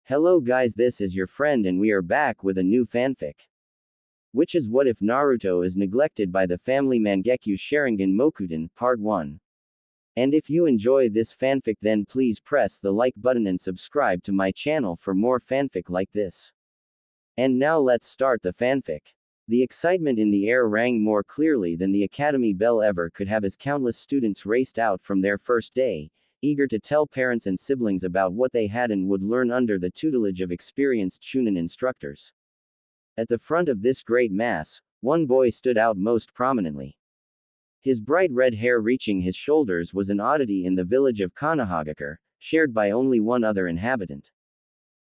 Hello guys, this is your friend and we are back with a new fanfic. Which is what if Naruto is neglected by the family Mangekyu Sharingan Mokuton, Part 1. And if you enjoy this fanfic then please press the like button and subscribe to my channel for more fanfic like this. And now let's start the fanfic. The excitement in the air rang more clearly than the academy bell ever could have as countless students raced out from their first day, eager to tell parents and siblings about what they had and would learn under the tutelage of experienced Chunin instructors. At the front of this great mass, one boy stood out most prominently. His bright red hair reaching his shoulders was an oddity in the village of Konohagakure, shared by only one other inhabitant.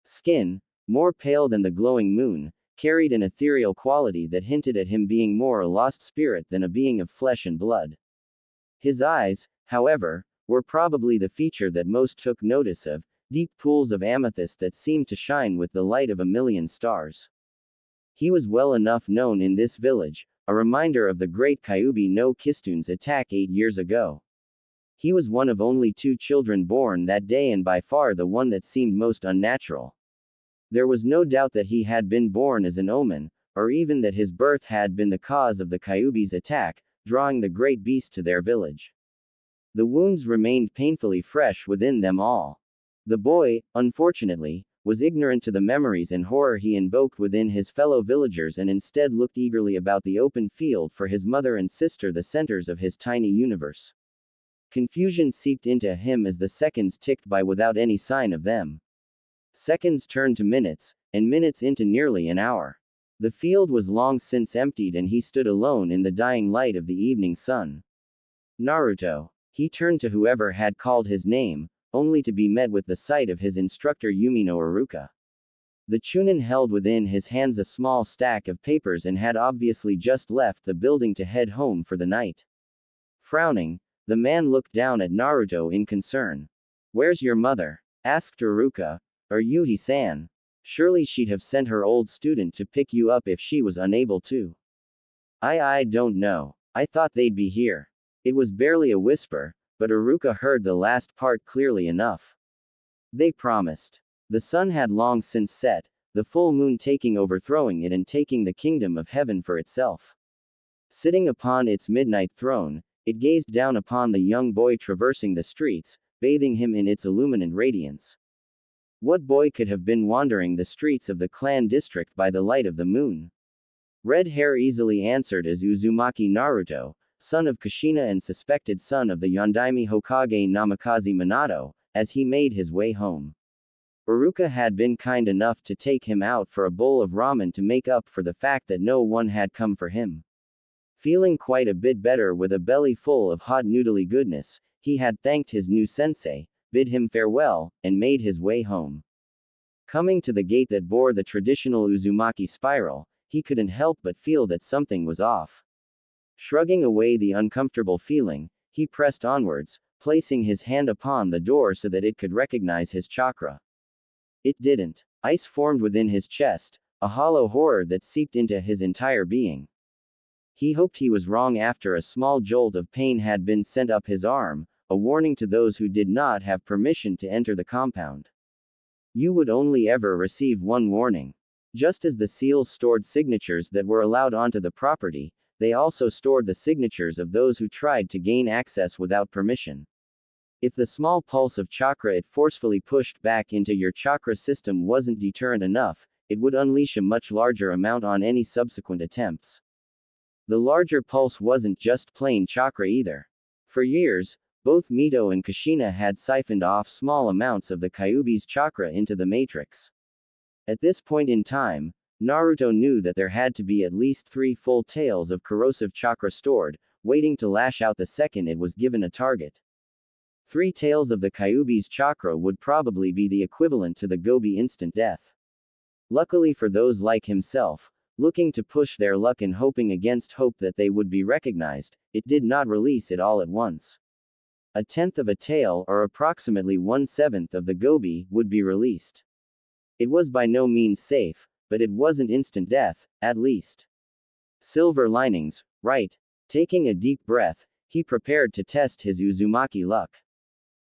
Skin, more pale than the glowing moon, carried an ethereal quality that hinted at him being more a lost spirit than a being of flesh and blood. His eyes, however, were probably the feature that most took notice of, deep pools of amethyst that seemed to shine with the light of a million stars. He was well enough known in this village, a reminder of the great Kyuubi no Kistun's attack 8 years ago. He was one of only 2 children born that day and by far the one that seemed most unnatural. There was no doubt that he had been born as an omen, or even that his birth had been the cause of the Kyuubi's attack, drawing the great beast to their village. The wounds remained painfully fresh within them all. The boy, unfortunately, was ignorant to the memories and horror he invoked within his fellow villagers and instead looked eagerly about the open field for his mother and sister, the centers of his tiny universe. Confusion seeped into him as the seconds ticked by without any sign of them. Seconds turned to minutes, and minutes into nearly an hour. The field was long since emptied and he stood alone in the dying light of the evening sun. Naruto. He turned to whoever had called his name, only to be met with the sight of his instructor Yumino Iruka. The Chunin held within his hands a small stack of papers and had obviously just left the building to head home for the night. Frowning, the man looked down at Naruto in concern. "Where's your mother?" asked Iruka. "Or Yuhi-san? Surely she'd have sent her old student to pick you up if she was unable to." I don't know. I thought they'd be here." It was barely a whisper, but Iruka heard the last part clearly enough. They promised. The sun had long since set, the full moon taking overthrowing it and taking the kingdom of heaven for itself. Sitting upon its midnight throne, it gazed down upon the young boy traversing the streets, bathing him in its illuminant radiance. What boy could have been wandering the streets of the clan district by the light of the moon? Red Hair easily answered as Uzumaki Naruto, son of Kushina and suspected son of the Yondaime Hokage Namikaze Minato, as he made his way home. Iruka had been kind enough to take him out for a bowl of ramen to make up for the fact that no one had come for him. Feeling quite a bit better with a belly full of hot noodly goodness, he had thanked his new sensei, bid him farewell, and made his way home. Coming to the gate that bore the traditional Uzumaki spiral, he couldn't help but feel that something was off. Shrugging away the uncomfortable feeling, he pressed onwards, placing his hand upon the door so that it could recognize his chakra. It didn't. Ice formed within his chest, a hollow horror that seeped into his entire being. He hoped he was wrong after a small jolt of pain had been sent up his arm, a warning to those who did not have permission to enter the compound. You would only ever receive one warning. Just as the seals stored signatures that were allowed onto the property, they also stored the signatures of those who tried to gain access without permission. If the small pulse of chakra it forcefully pushed back into your chakra system wasn't deterrent enough, it would unleash a much larger amount on any subsequent attempts. The larger pulse wasn't just plain chakra either. For years, both Mito and Kushina had siphoned off small amounts of the Kyuubi's chakra into the matrix. At this point in time, Naruto knew that there had to be at least 3 full tails of corrosive chakra stored, waiting to lash out the second it was given a target. 3 tails of the Kyuubi's chakra would probably be the equivalent to the Gobi instant death. Luckily for those like himself, looking to push their luck and hoping against hope that they would be recognized, it did not release it all at once. 1/10 of a tail, or approximately 1/7 of the Gobi, would be released. It was by no means safe, but it wasn't instant death, at least. Silver linings, right? Taking a deep breath, he prepared to test his Uzumaki luck.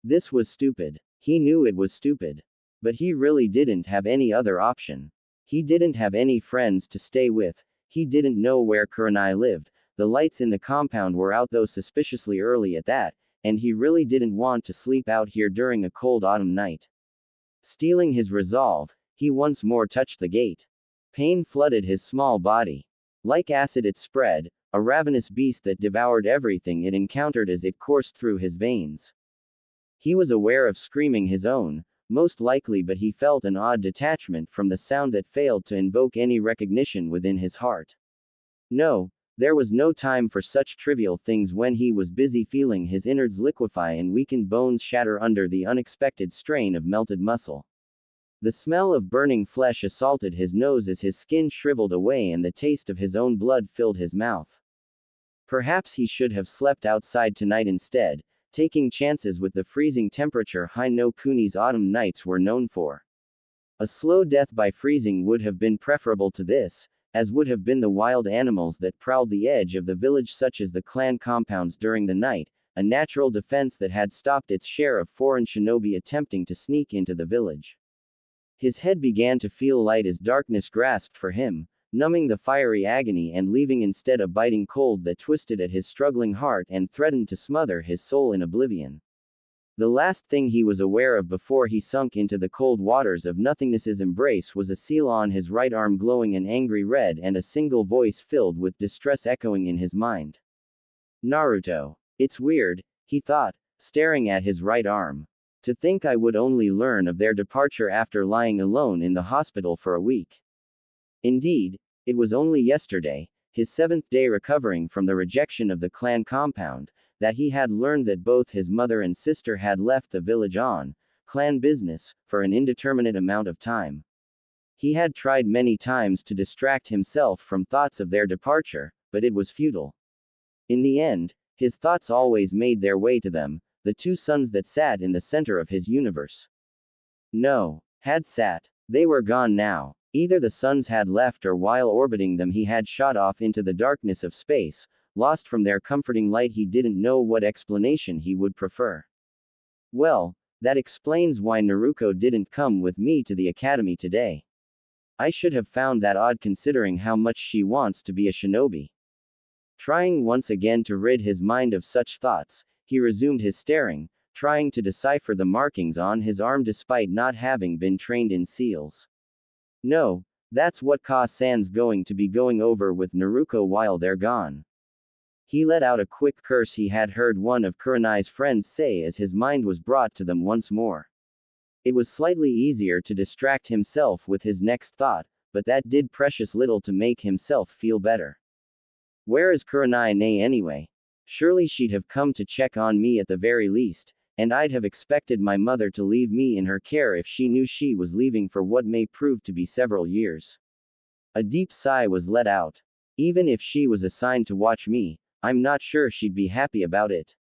This was stupid. He knew it was stupid. But he really didn't have any other option. He didn't have any friends to stay with, he didn't know where Kurenai lived, the lights in the compound were out though suspiciously early at that, and he really didn't want to sleep out here during a cold autumn night. Steeling his resolve, he once more touched the gate. Pain flooded his small body. Like acid it spread, a ravenous beast that devoured everything it encountered as it coursed through his veins. He was aware of screaming his own, most likely, but he felt an odd detachment from the sound that failed to invoke any recognition within his heart. No, there was no time for such trivial things when he was busy feeling his innards liquefy and weakened bones shatter under the unexpected strain of melted muscle. The smell of burning flesh assaulted his nose as his skin shriveled away and the taste of his own blood filled his mouth. Perhaps he should have slept outside tonight instead, taking chances with the freezing temperature No Kuni's autumn nights were known for. A slow death by freezing would have been preferable to this, as would have been the wild animals that prowled the edge of the village, such as the clan compounds during the night, a natural defense that had stopped its share of foreign shinobi attempting to sneak into the village. His head began to feel light as darkness grasped for him, numbing the fiery agony and leaving instead a biting cold that twisted at his struggling heart and threatened to smother his soul in oblivion. The last thing he was aware of before he sunk into the cold waters of nothingness's embrace was a seal on his right arm glowing an angry red and a single voice filled with distress echoing in his mind. Naruto. It's weird, he thought, staring at his right arm. To think I would only learn of their departure after lying alone in the hospital for a week. Indeed, it was only yesterday, his 7th day recovering from the rejection of the clan compound, that he had learned that both his mother and sister had left the village on clan business for an indeterminate amount of time. He had tried many times to distract himself from thoughts of their departure, but it was futile. In the end, his thoughts always made their way to them, the two suns that sat in the center of his universe. No, had sat. They were gone now. Either the suns had left or while orbiting them he had shot off into the darkness of space, lost from their comforting light. He didn't know what explanation he would prefer. Well, that explains why Naruto didn't come with me to the academy today. I should have found that odd considering how much she wants to be a shinobi. Trying once again to rid his mind of such thoughts, he resumed his staring, trying to decipher the markings on his arm despite not having been trained in seals. No, that's what Ka-san's going to be going over with Naruto while they're gone. He let out a quick curse he had heard one of Kurenai's friends say as his mind was brought to them once more. It was slightly easier to distract himself with his next thought, but that did precious little to make himself feel better. Where is Kurenai anyway? Surely she'd have come to check on me at the very least, and I'd have expected my mother to leave me in her care if she knew she was leaving for what may prove to be several years. A deep sigh was let out. Even if she was assigned to watch me, I'm not sure she'd be happy about it.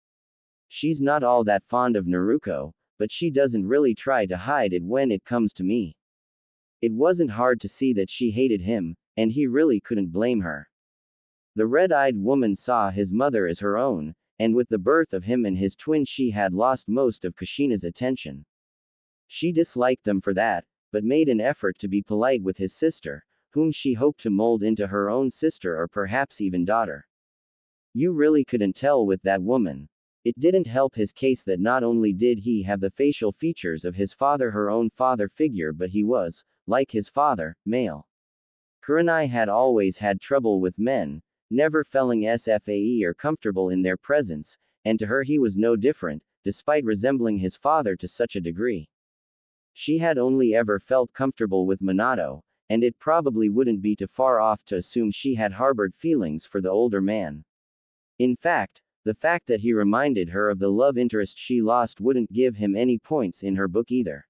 She's not all that fond of Naruto, but she doesn't really try to hide it when it comes to me. It wasn't hard to see that she hated him, and he really couldn't blame her. The red-eyed woman saw his mother as her own, and with the birth of him and his twin she had lost most of Kushina's attention. She disliked them for that, but made an effort to be polite with his sister, whom she hoped to mold into her own sister or perhaps even daughter. You really couldn't tell with that woman. It didn't help his case that not only did he have the facial features of his father, her own father figure, but he was, like his father, male. Kurenai had always had trouble with men, never feeling safe or comfortable in their presence, and to her he was no different, despite resembling his father to such a degree. She had only ever felt comfortable with Minato, and it probably wouldn't be too far off to assume she had harbored feelings for the older man. In fact, the fact that he reminded her of the love interest she lost wouldn't give him any points in her book either.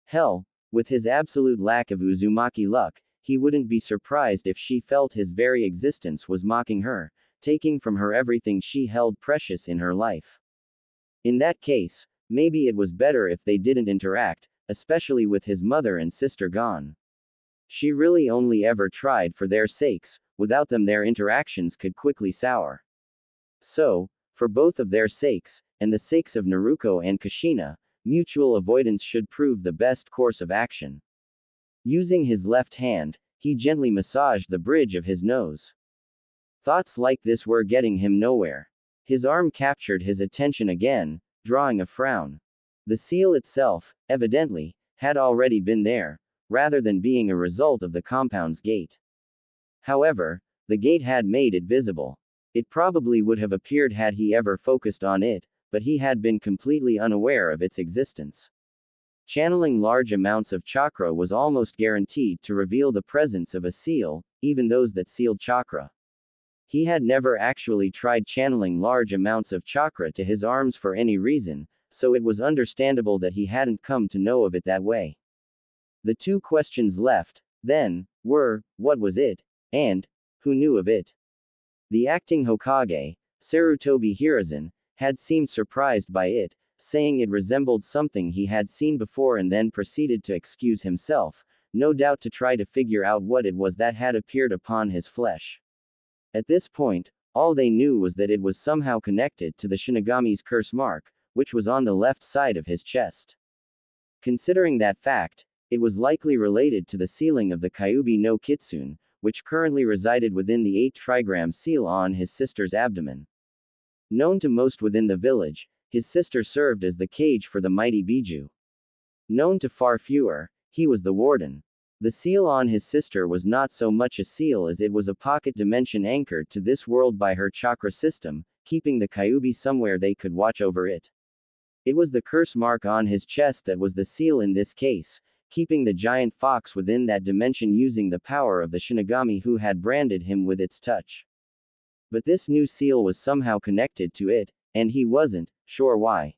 Hell, with his absolute lack of Uzumaki luck, he wouldn't be surprised if she felt his very existence was mocking her, taking from her everything she held precious in her life. In that case, maybe it was better if they didn't interact, especially with his mother and sister gone. She really only ever tried for their sakes, without them their interactions could quickly sour. So, for both of their sakes, and the sakes of Naruto and Kushina, mutual avoidance should prove the best course of action. Using his left hand, he gently massaged the bridge of his nose. Thoughts like this were getting him nowhere. His arm captured his attention again, drawing a frown. The seal itself, evidently, had already been there, rather than being a result of the compound's gate. However, the gate had made it visible. It probably would have appeared had he ever focused on it, but he had been completely unaware of its existence. Channeling large amounts of chakra was almost guaranteed to reveal the presence of a seal, even those that sealed chakra. He had never actually tried channeling large amounts of chakra to his arms for any reason, so it was understandable that he hadn't come to know of it that way. The two questions left, then, were, what was it, and who knew of it? The acting Hokage, Sarutobi Hiruzen, had seemed surprised by it, saying it resembled something he had seen before and then proceeded to excuse himself, no doubt to try to figure out what it was that had appeared upon his flesh. At this point, all they knew was that it was somehow connected to the Shinigami's curse mark, which was on the left side of his chest. Considering that fact, it was likely related to the sealing of the Kyuubi no Kitsune, which currently resided within the 8 trigram seal on his sister's abdomen. Known to most within the village, his sister served as the cage for the mighty Biju. Known to far fewer, he was the warden. The seal on his sister was not so much a seal as it was a pocket dimension anchored to this world by her chakra system, keeping the Kyuubi somewhere they could watch over it. It was the curse mark on his chest that was the seal in this case, keeping the giant fox within that dimension using the power of the Shinigami who had branded him with its touch. But this new seal was somehow connected to it, and he wasn't sure why.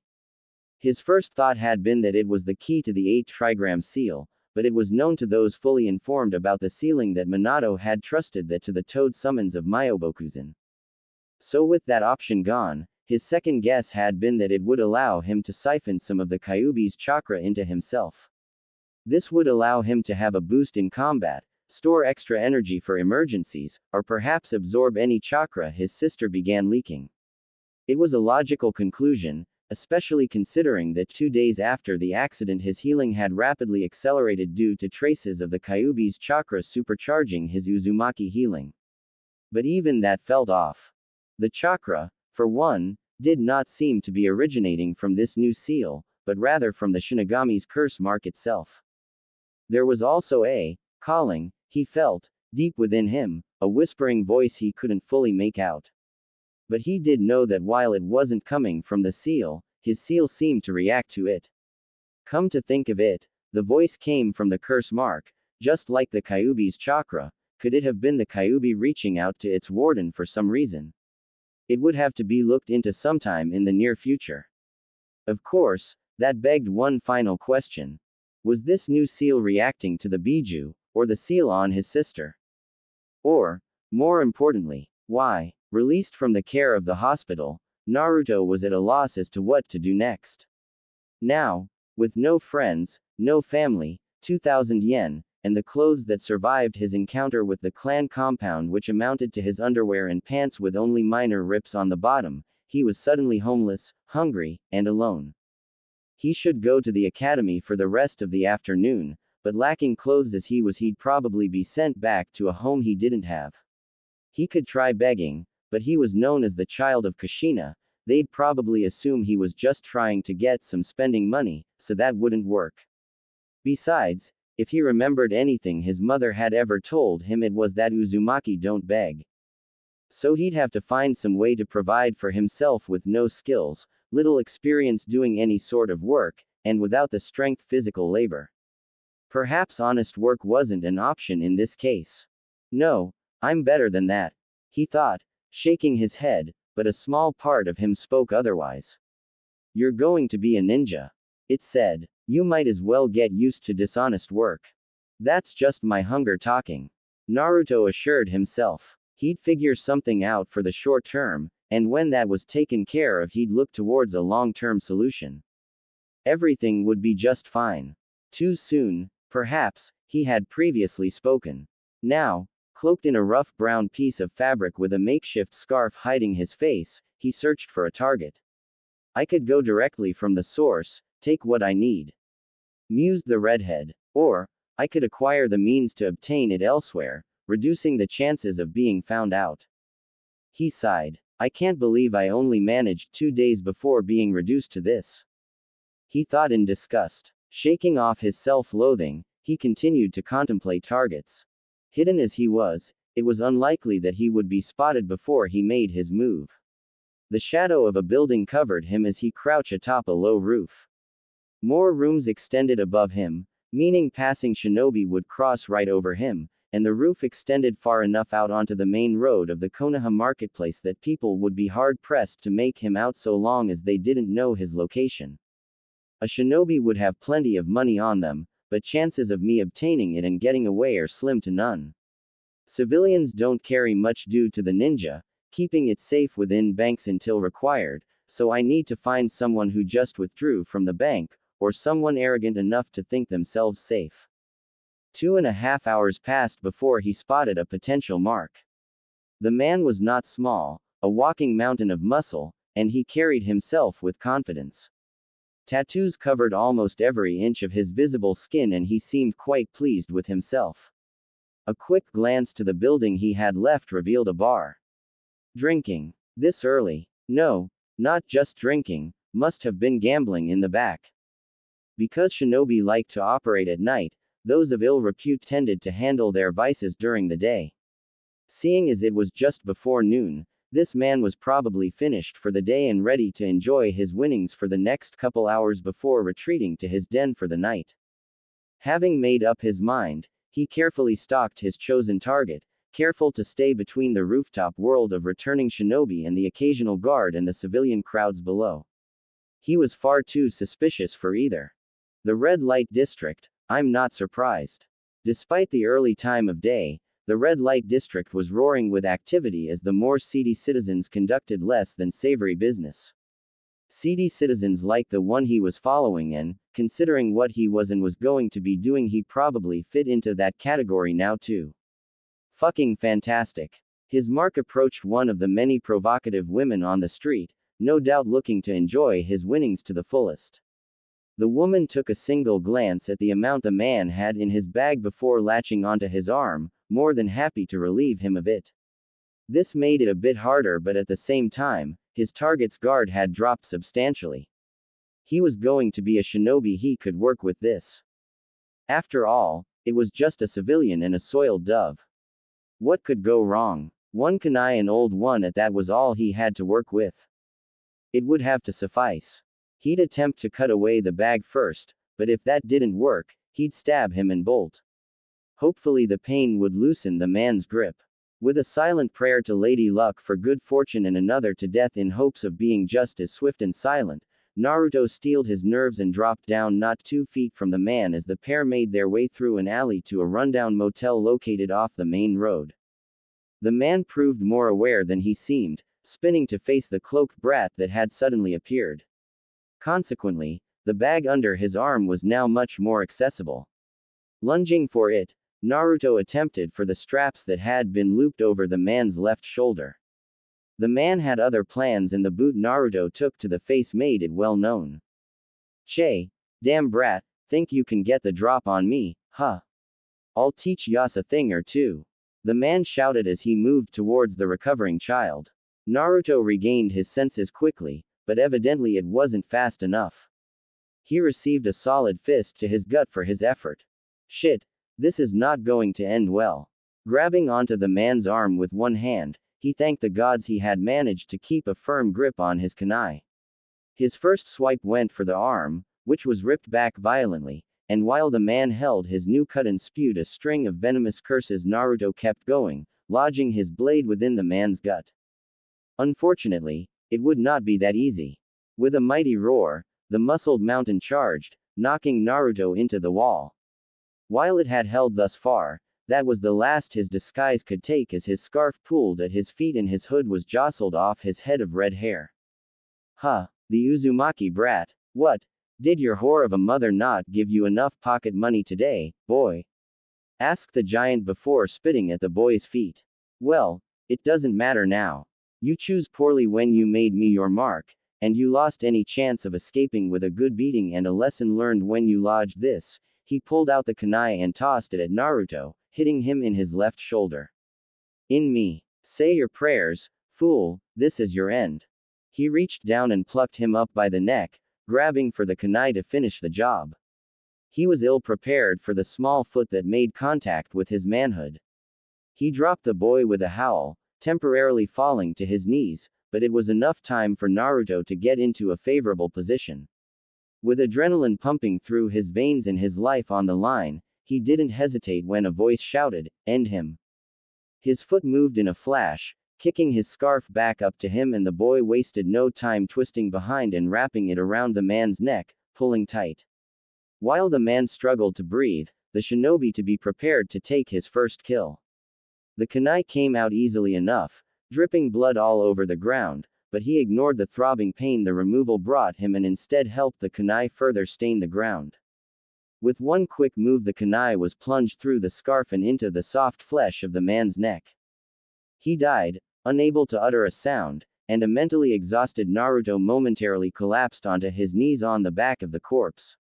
His first thought had been that it was the key to the 8 trigram seal, but it was known to those fully informed about the sealing that Minato had trusted that to the toad summons of Myobokuzen. So with that option gone, his second guess had been that it would allow him to siphon some of the Kyuubi's chakra into himself. This would allow him to have a boost in combat, store extra energy for emergencies, or perhaps absorb any chakra his sister began leaking. It was a logical conclusion, especially considering that 2 days after the accident his healing had rapidly accelerated due to traces of the Kyuubi's chakra supercharging his Uzumaki healing. But even that felt off. The chakra, for one, did not seem to be originating from this new seal, but rather from the Shinigami's curse mark itself. There was also a calling, he felt, deep within him, a whispering voice he couldn't fully make out. But he did know that while it wasn't coming from the seal, his seal seemed to react to it. Come to think of it, the voice came from the curse mark, just like the Kyuubi's chakra. Could it have been the Kyuubi reaching out to its warden for some reason? It would have to be looked into sometime in the near future. Of course, that begged one final question. Was this new seal reacting to the Biju, or the seal on his sister? Or, more importantly, why? Released from the care of the hospital, Naruto was at a loss as to what to do next. Now, with no friends, no family, 2,000 yen, and the clothes that survived his encounter with the clan compound which amounted to his underwear and pants with only minor rips on the bottom, he was suddenly homeless, hungry, and alone. He should go to the academy for the rest of the afternoon, but lacking clothes as he was he'd probably be sent back to a home he didn't have. He could try begging, but he was known as the child of Kushina, they'd probably assume he was just trying to get some spending money, so that wouldn't work. Besides, if he remembered anything his mother had ever told him it was that Uzumaki don't beg. So he'd have to find some way to provide for himself with no skills, little experience doing any sort of work, and without the strength physical labor. Perhaps honest work wasn't an option in this case. No, I'm better than that, he thought, shaking his head, but a small part of him spoke otherwise. You're going to be a ninja, it said. You might as well get used to dishonest work. That's just my hunger talking, Naruto assured himself. He'd figure something out for the short term, and when that was taken care of he'd look towards a long-term solution. Everything would be just fine. Too soon, perhaps, he had previously spoken. Now, cloaked in a rough brown piece of fabric with a makeshift scarf hiding his face, he searched for a target. I could go directly from the source, take what I need," mused the redhead. "Or, I could acquire the means to obtain it elsewhere, reducing the chances of being found out." He sighed. "I can't believe I only managed 2 days before being reduced to this," he thought in disgust. Shaking off his self-loathing, he continued to contemplate targets. Hidden as he was, it was unlikely that he would be spotted before he made his move. The shadow of a building covered him as he crouched atop a low roof. More rooms extended above him, meaning passing shinobi would cross right over him, and the roof extended far enough out onto the main road of the Konoha marketplace that people would be hard-pressed to make him out so long as they didn't know his location. A shinobi would have plenty of money on them, but chances of me obtaining it and getting away are slim to none. Civilians don't carry much due to the ninja, keeping it safe within banks until required, so I need to find someone who just withdrew from the bank, or someone arrogant enough to think themselves safe. 2.5 hours passed before he spotted a potential mark. The man was not small, a walking mountain of muscle, and he carried himself with confidence. Tattoos covered almost every inch of his visible skin and he seemed quite pleased with himself. A quick glance to the building he had left revealed a bar. Drinking. This early? No, not just drinking, must have been gambling in the back. Because shinobi liked to operate at night, those of ill repute tended to handle their vices during the day. Seeing as it was just before noon, this man was probably finished for the day and ready to enjoy his winnings for the next couple hours before retreating to his den for the night. Having made up his mind, he carefully stalked his chosen target, careful to stay between the rooftop world of returning shinobi and the occasional guard and the civilian crowds below. He was far too suspicious for either. The red light district, I'm not surprised. Despite the early time of day, the red light district was roaring with activity as the more seedy citizens conducted less than savory business. Seedy citizens like the one he was following and, considering what he was and was going to be doing, he probably fit into that category now too. Fucking fantastic. His mark approached one of the many provocative women on the street, no doubt looking to enjoy his winnings to the fullest. The woman took a single glance at the amount the man had in his bag before latching onto his arm, more than happy to relieve him of it. This made it a bit harder, but at the same time, his target's guard had dropped substantially. He was going to be a shinobi, he could work with this. After all, it was just a civilian and a soiled dove. What could go wrong? One kunai, an old one at that, was all he had to work with. It would have to suffice. He'd attempt to cut away the bag first, but if that didn't work, he'd stab him and bolt. Hopefully the pain would loosen the man's grip. With a silent prayer to Lady Luck for good fortune and another to death in hopes of being just as swift and silent, Naruto steeled his nerves and dropped down not 2 feet from the man as the pair made their way through an alley to a rundown motel located off the main road. The man proved more aware than he seemed, spinning to face the cloaked brat that had suddenly appeared. Consequently, the bag under his arm was now much more accessible. Lunging for it, Naruto attempted for the straps that had been looped over the man's left shoulder. The man had other plans and the boot Naruto took to the face made it well known. "Che, damn brat, think you can get the drop on me, huh? I'll teach Yas a thing or two," the man shouted as he moved towards the recovering child. Naruto regained his senses quickly, but evidently it wasn't fast enough. He received a solid fist to his gut for his effort. Shit, this is not going to end well. Grabbing onto the man's arm with one hand, he thanked the gods he had managed to keep a firm grip on his kunai. His first swipe went for the arm, which was ripped back violently, and while the man held his new cut and spewed a string of venomous curses, Naruto kept going, lodging his blade within the man's gut. Unfortunately, it would not be that easy. With a mighty roar, the muscled mountain charged, knocking Naruto into the wall. While it had held thus far, that was the last his disguise could take as his scarf pulled at his feet and his hood was jostled off his head of red hair. Huh, the Uzumaki brat, what? Did your whore of a mother not give you enough pocket money today, boy? Asked the giant before spitting at the boy's feet. Well, it doesn't matter now. You choose poorly when you made me your mark, and you lost any chance of escaping with a good beating and a lesson learned when you lodged this. He pulled out the kunai and tossed it at Naruto, hitting him in his left shoulder. In me. Say your prayers, fool, this is your end. He reached down and plucked him up by the neck, grabbing for the kunai to finish the job. He was ill-prepared for the small foot that made contact with his manhood. He dropped the boy with a howl, temporarily falling to his knees, but it was enough time for Naruto to get into a favorable position. With adrenaline pumping through his veins and his life on the line, he didn't hesitate when a voice shouted, "End him." His foot moved in a flash, kicking his scarf back up to him, and the boy wasted no time twisting behind and wrapping it around the man's neck, pulling tight. While the man struggled to breathe, the shinobi to be prepared to take his first kill. The kunai came out easily enough, dripping blood all over the ground, but he ignored the throbbing pain the removal brought him and instead helped the kunai further stain the ground. With one quick move, the kunai was plunged through the scarf and into the soft flesh of the man's neck. He died, unable to utter a sound, and a mentally exhausted Naruto momentarily collapsed onto his knees on the back of the corpse.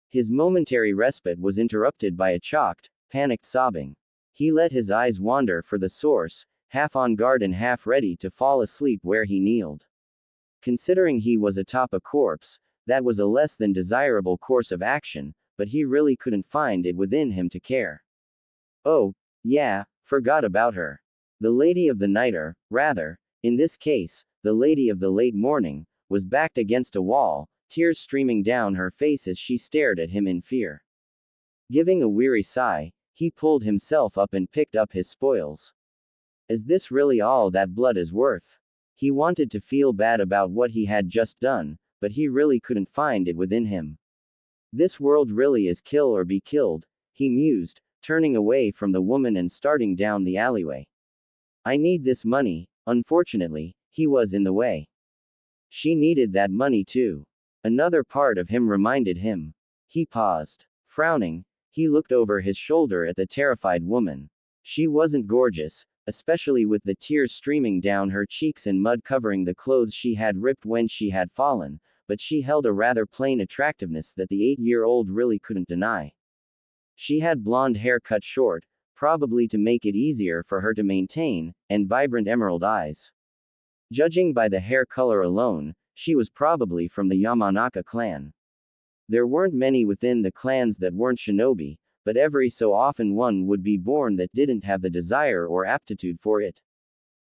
His momentary respite was interrupted by a shocked, panicked sobbing. He let his eyes wander for the source, half on guard and half ready to fall asleep where he kneeled. Considering he was atop a corpse, that was a less than desirable course of action, but he really couldn't find it within him to care. Oh, yeah, forgot about her. The lady of the night, or, rather, in this case, the lady of the late morning, was backed against a wall, tears streaming down her face as she stared at him in fear. Giving a weary sigh, he pulled himself up and picked up his spoils. Is this really all that blood is worth? He wanted to feel bad about what he had just done, but he really couldn't find it within him. This world really is kill or be killed, he mused, turning away from the woman and starting down the alleyway. I need this money. Unfortunately, he was in the way. She needed that money too. Another part of him reminded him. He paused. Frowning, he looked over his shoulder at the terrified woman. She wasn't gorgeous, especially with the tears streaming down her cheeks and mud covering the clothes she had ripped when she had fallen, but she held a rather plain attractiveness that the 8-year-old really couldn't deny. She had blonde hair cut short, probably to make it easier for her to maintain, and vibrant emerald eyes. Judging by the hair color alone, she was probably from the Yamanaka clan. There weren't many within the clans that weren't shinobi, but every so often one would be born that didn't have the desire or aptitude for it.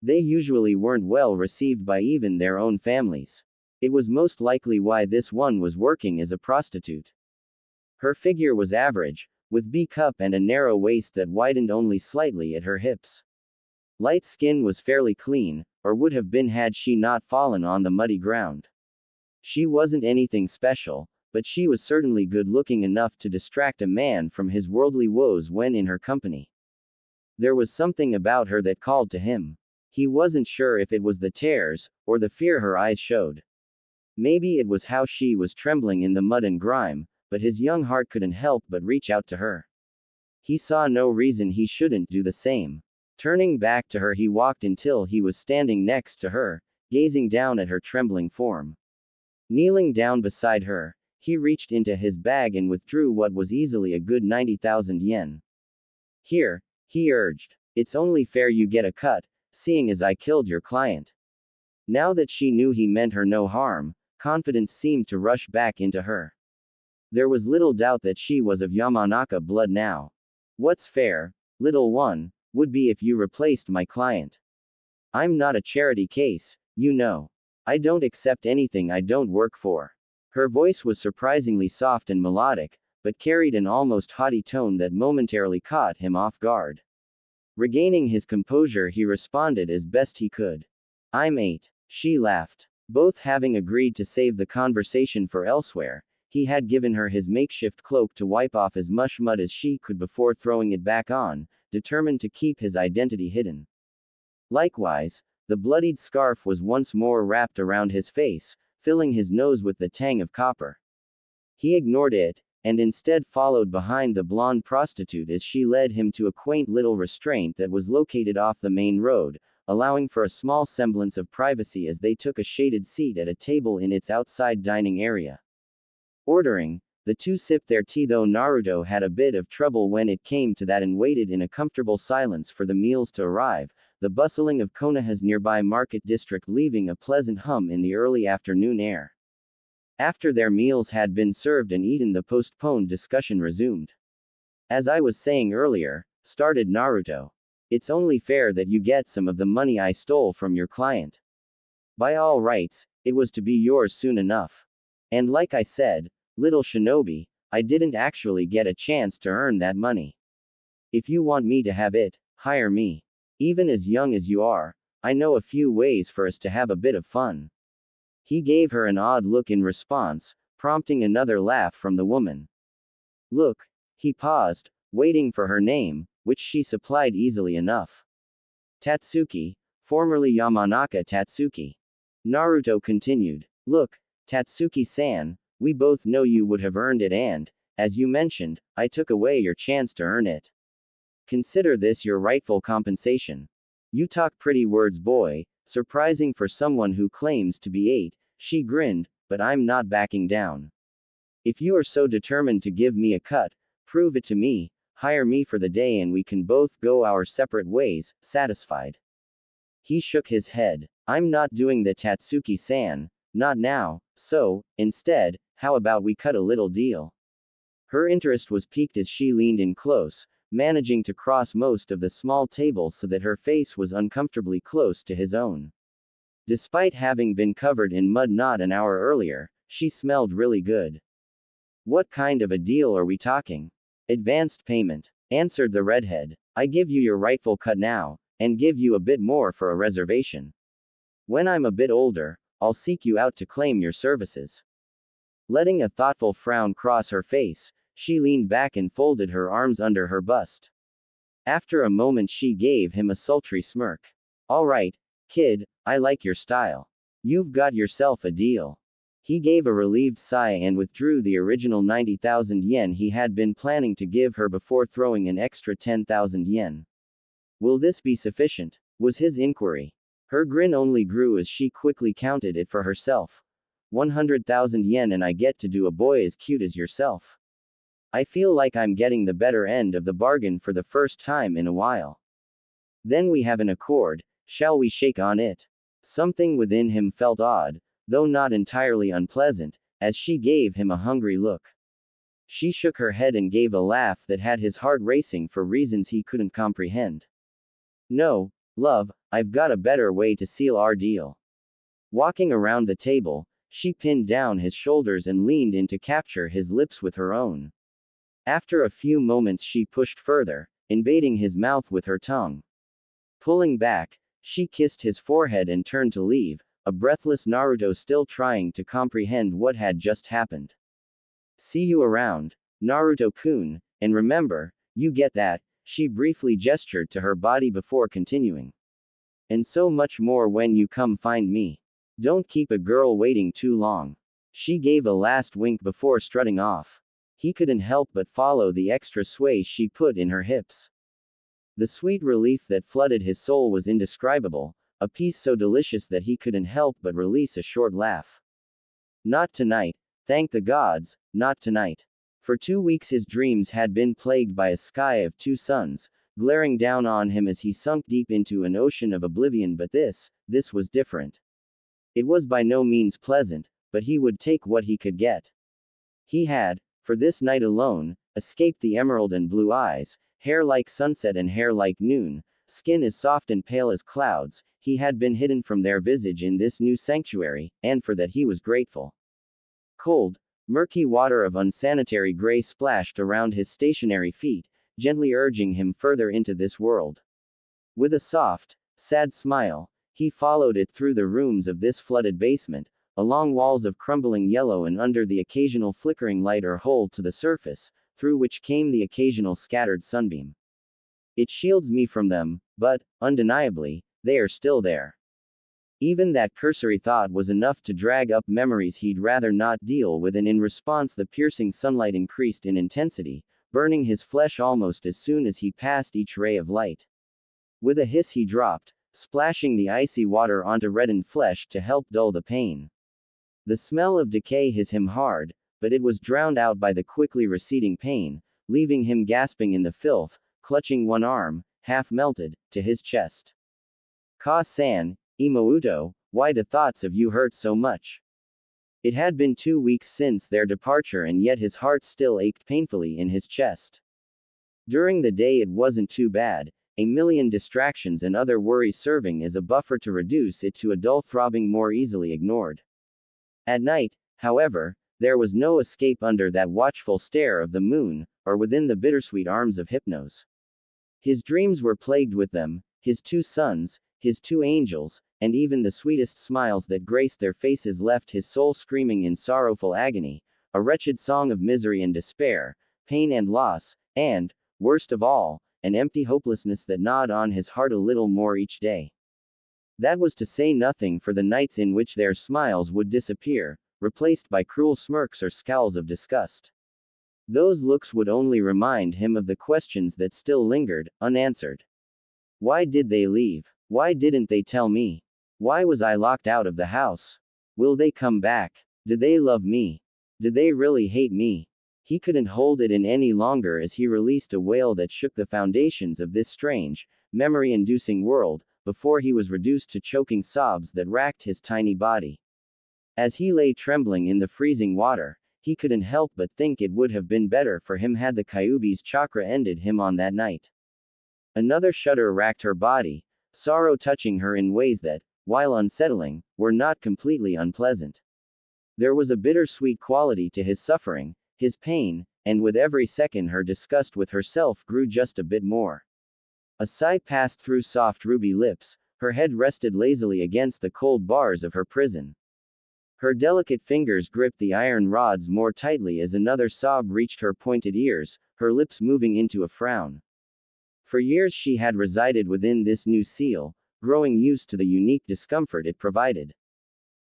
They usually weren't well received by even their own families. It was most likely why this one was working as a prostitute. Her figure was average, with B-cup and a narrow waist that widened only slightly at her hips. Light skin was fairly clean, or would have been had she not fallen on the muddy ground. She wasn't anything special, but she was certainly good-looking enough to distract a man from his worldly woes when in her company. There was something about her that called to him. He wasn't sure if it was the tears, or the fear her eyes showed. Maybe it was how she was trembling in the mud and grime, but his young heart couldn't help but reach out to her. He saw no reason he shouldn't do the same. Turning back to her, he walked until he was standing next to her, gazing down at her trembling form. Kneeling down beside her, he reached into his bag and withdrew what was easily a good 90,000 yen. Here, he urged. It's only fair you get a cut, seeing as I killed your client. Now that she knew he meant her no harm, confidence seemed to rush back into her. There was little doubt that she was of Yamanaka blood now. What's fair, little one, would be if you replaced my client. I'm not a charity case, you know. I don't accept anything I don't work for. Her voice was surprisingly soft and melodic, but carried an almost haughty tone that momentarily caught him off guard. Regaining his composure, he responded as best he could. I'm 8. She laughed. Both having agreed to save the conversation for elsewhere, he had given her his makeshift cloak to wipe off as much mud as she could before throwing it back on, determined to keep his identity hidden. Likewise, the bloodied scarf was once more wrapped around his face, filling his nose with the tang of copper. He ignored it, and instead followed behind the blonde prostitute as she led him to a quaint little restraint that was located off the main road, allowing for a small semblance of privacy as they took a shaded seat at a table in its outside dining area. Ordering, the two sipped their tea, though Naruto had a bit of trouble when it came to that and waited in a comfortable silence for the meals to arrive, the bustling of Konoha's nearby market district leaving a pleasant hum in the early afternoon air. After their meals had been served and eaten, the postponed discussion resumed. As I was saying earlier, started Naruto. It's only fair that you get some of the money I stole from your client. By all rights, it was to be yours soon enough. And like I said, little shinobi, I didn't actually get a chance to earn that money. If you want me to have it, hire me. Even as young as you are, I know a few ways for us to have a bit of fun. He gave her an odd look in response, prompting another laugh from the woman. Look, he paused, waiting for her name, which she supplied easily enough. Tatsuki, formerly Yamanaka Tatsuki. Naruto continued. Look, Tatsuki-san, we both know you would have earned it and, as you mentioned, I took away your chance to earn it. Consider this your rightful compensation. You talk pretty words, boy, surprising for someone who claims to be 8, she grinned, but I'm not backing down. If you are so determined to give me a cut, prove it to me, hire me for the day and we can both go our separate ways, satisfied. He shook his head. I'm not doing the Tatsuki-san, not now, so, instead, how about we cut a little deal? Her interest was piqued as she leaned in close, managing to cross most of the small table so that her face was uncomfortably close to his own. Despite having been covered in mud not an hour earlier, she smelled really good. What kind of a deal are we talking? Advanced payment, answered the redhead. I give you your rightful cut now, and give you a bit more for a reservation. When I'm a bit older, I'll seek you out to claim your services. Letting a thoughtful frown cross her face, she leaned back and folded her arms under her bust. After a moment she gave him a sultry smirk. All right, kid, I like your style. You've got yourself a deal. He gave a relieved sigh and withdrew the original 90,000 yen he had been planning to give her before throwing an extra 10,000 yen. Will this be sufficient? Was his inquiry. Her grin only grew as she quickly counted it for herself. 100,000 yen and I get to do a boy as cute as yourself. I feel like I'm getting the better end of the bargain for the first time in a while. Then we have an accord, shall we shake on it? Something within him felt odd, though not entirely unpleasant, as she gave him a hungry look. She shook her head and gave a laugh that had his heart racing for reasons he couldn't comprehend. No, love, I've got a better way to seal our deal. Walking around the table, she pinned down his shoulders and leaned in to capture his lips with her own. After a few moments she pushed further, invading his mouth with her tongue. Pulling back, she kissed his forehead and turned to leave, a breathless Naruto still trying to comprehend what had just happened. See you around, Naruto-kun, and remember, you get that, she briefly gestured to her body before continuing. And so much more when you come find me. Don't keep a girl waiting too long. She gave a last wink before strutting off. He couldn't help but follow the extra sway she put in her hips. The sweet relief that flooded his soul was indescribable, a peace so delicious that he couldn't help but release a short laugh. Not tonight, thank the gods, not tonight. For 2 weeks his dreams had been plagued by a sky of 2 suns, glaring down on him as he sunk deep into an ocean of oblivion, but this was different. It was by no means pleasant, but he would take what he could get. He had, for this night alone, escaped the emerald and blue eyes, hair like sunset and hair like noon, skin as soft and pale as clouds. He had been hidden from their visage in this new sanctuary, and for that he was grateful. Cold, murky water of unsanitary gray splashed around his stationary feet, gently urging him further into this world. With a soft, sad smile, he followed it through the rooms of this flooded basement, along walls of crumbling yellow and under the occasional flickering light or hole to the surface, through which came the occasional scattered sunbeam. It shields me from them, but, undeniably, they are still there. Even that cursory thought was enough to drag up memories he'd rather not deal with, and in response the piercing sunlight increased in intensity, burning his flesh almost as soon as he passed each ray of light. With a hiss he dropped, splashing the icy water onto reddened flesh to help dull the pain. The smell of decay hit him hard, but it was drowned out by the quickly receding pain, leaving him gasping in the filth, clutching one arm, half melted, to his chest. Ka-san, Imouto, why do thoughts of you hurt so much? It had been 2 weeks since their departure and yet his heart still ached painfully in his chest. During the day it wasn't too bad, a million distractions and other worries serving as a buffer to reduce it to a dull throbbing more easily ignored. At night, however, there was no escape under that watchful stare of the moon, or within the bittersweet arms of Hypnos. His dreams were plagued with them, his 2 sons, his 2 angels, and even the sweetest smiles that graced their faces left his soul screaming in sorrowful agony, a wretched song of misery and despair, pain and loss, and, worst of all, an empty hopelessness that gnawed on his heart a little more each day. That was to say nothing for the nights in which their smiles would disappear, replaced by cruel smirks or scowls of disgust. Those looks would only remind him of the questions that still lingered, unanswered. Why did they leave? Why didn't they tell me? Why was I locked out of the house? Will they come back? Do they love me? Do they really hate me? He couldn't hold it in any longer as he released a wail that shook the foundations of this strange, memory-inducing world, before he was reduced to choking sobs that racked his tiny body. As he lay trembling in the freezing water, he couldn't help but think it would have been better for him had the Kyuubi's chakra ended him on that night. Another shudder racked her body, sorrow touching her in ways that, while unsettling, were not completely unpleasant. There was a bittersweet quality to his suffering, his pain, and with every second her disgust with herself grew just a bit more. A sigh passed through soft ruby lips, her head rested lazily against the cold bars of her prison. Her delicate fingers gripped the iron rods more tightly as another sob reached her pointed ears, her lips moving into a frown. For years she had resided within this new seal, growing used to the unique discomfort it provided.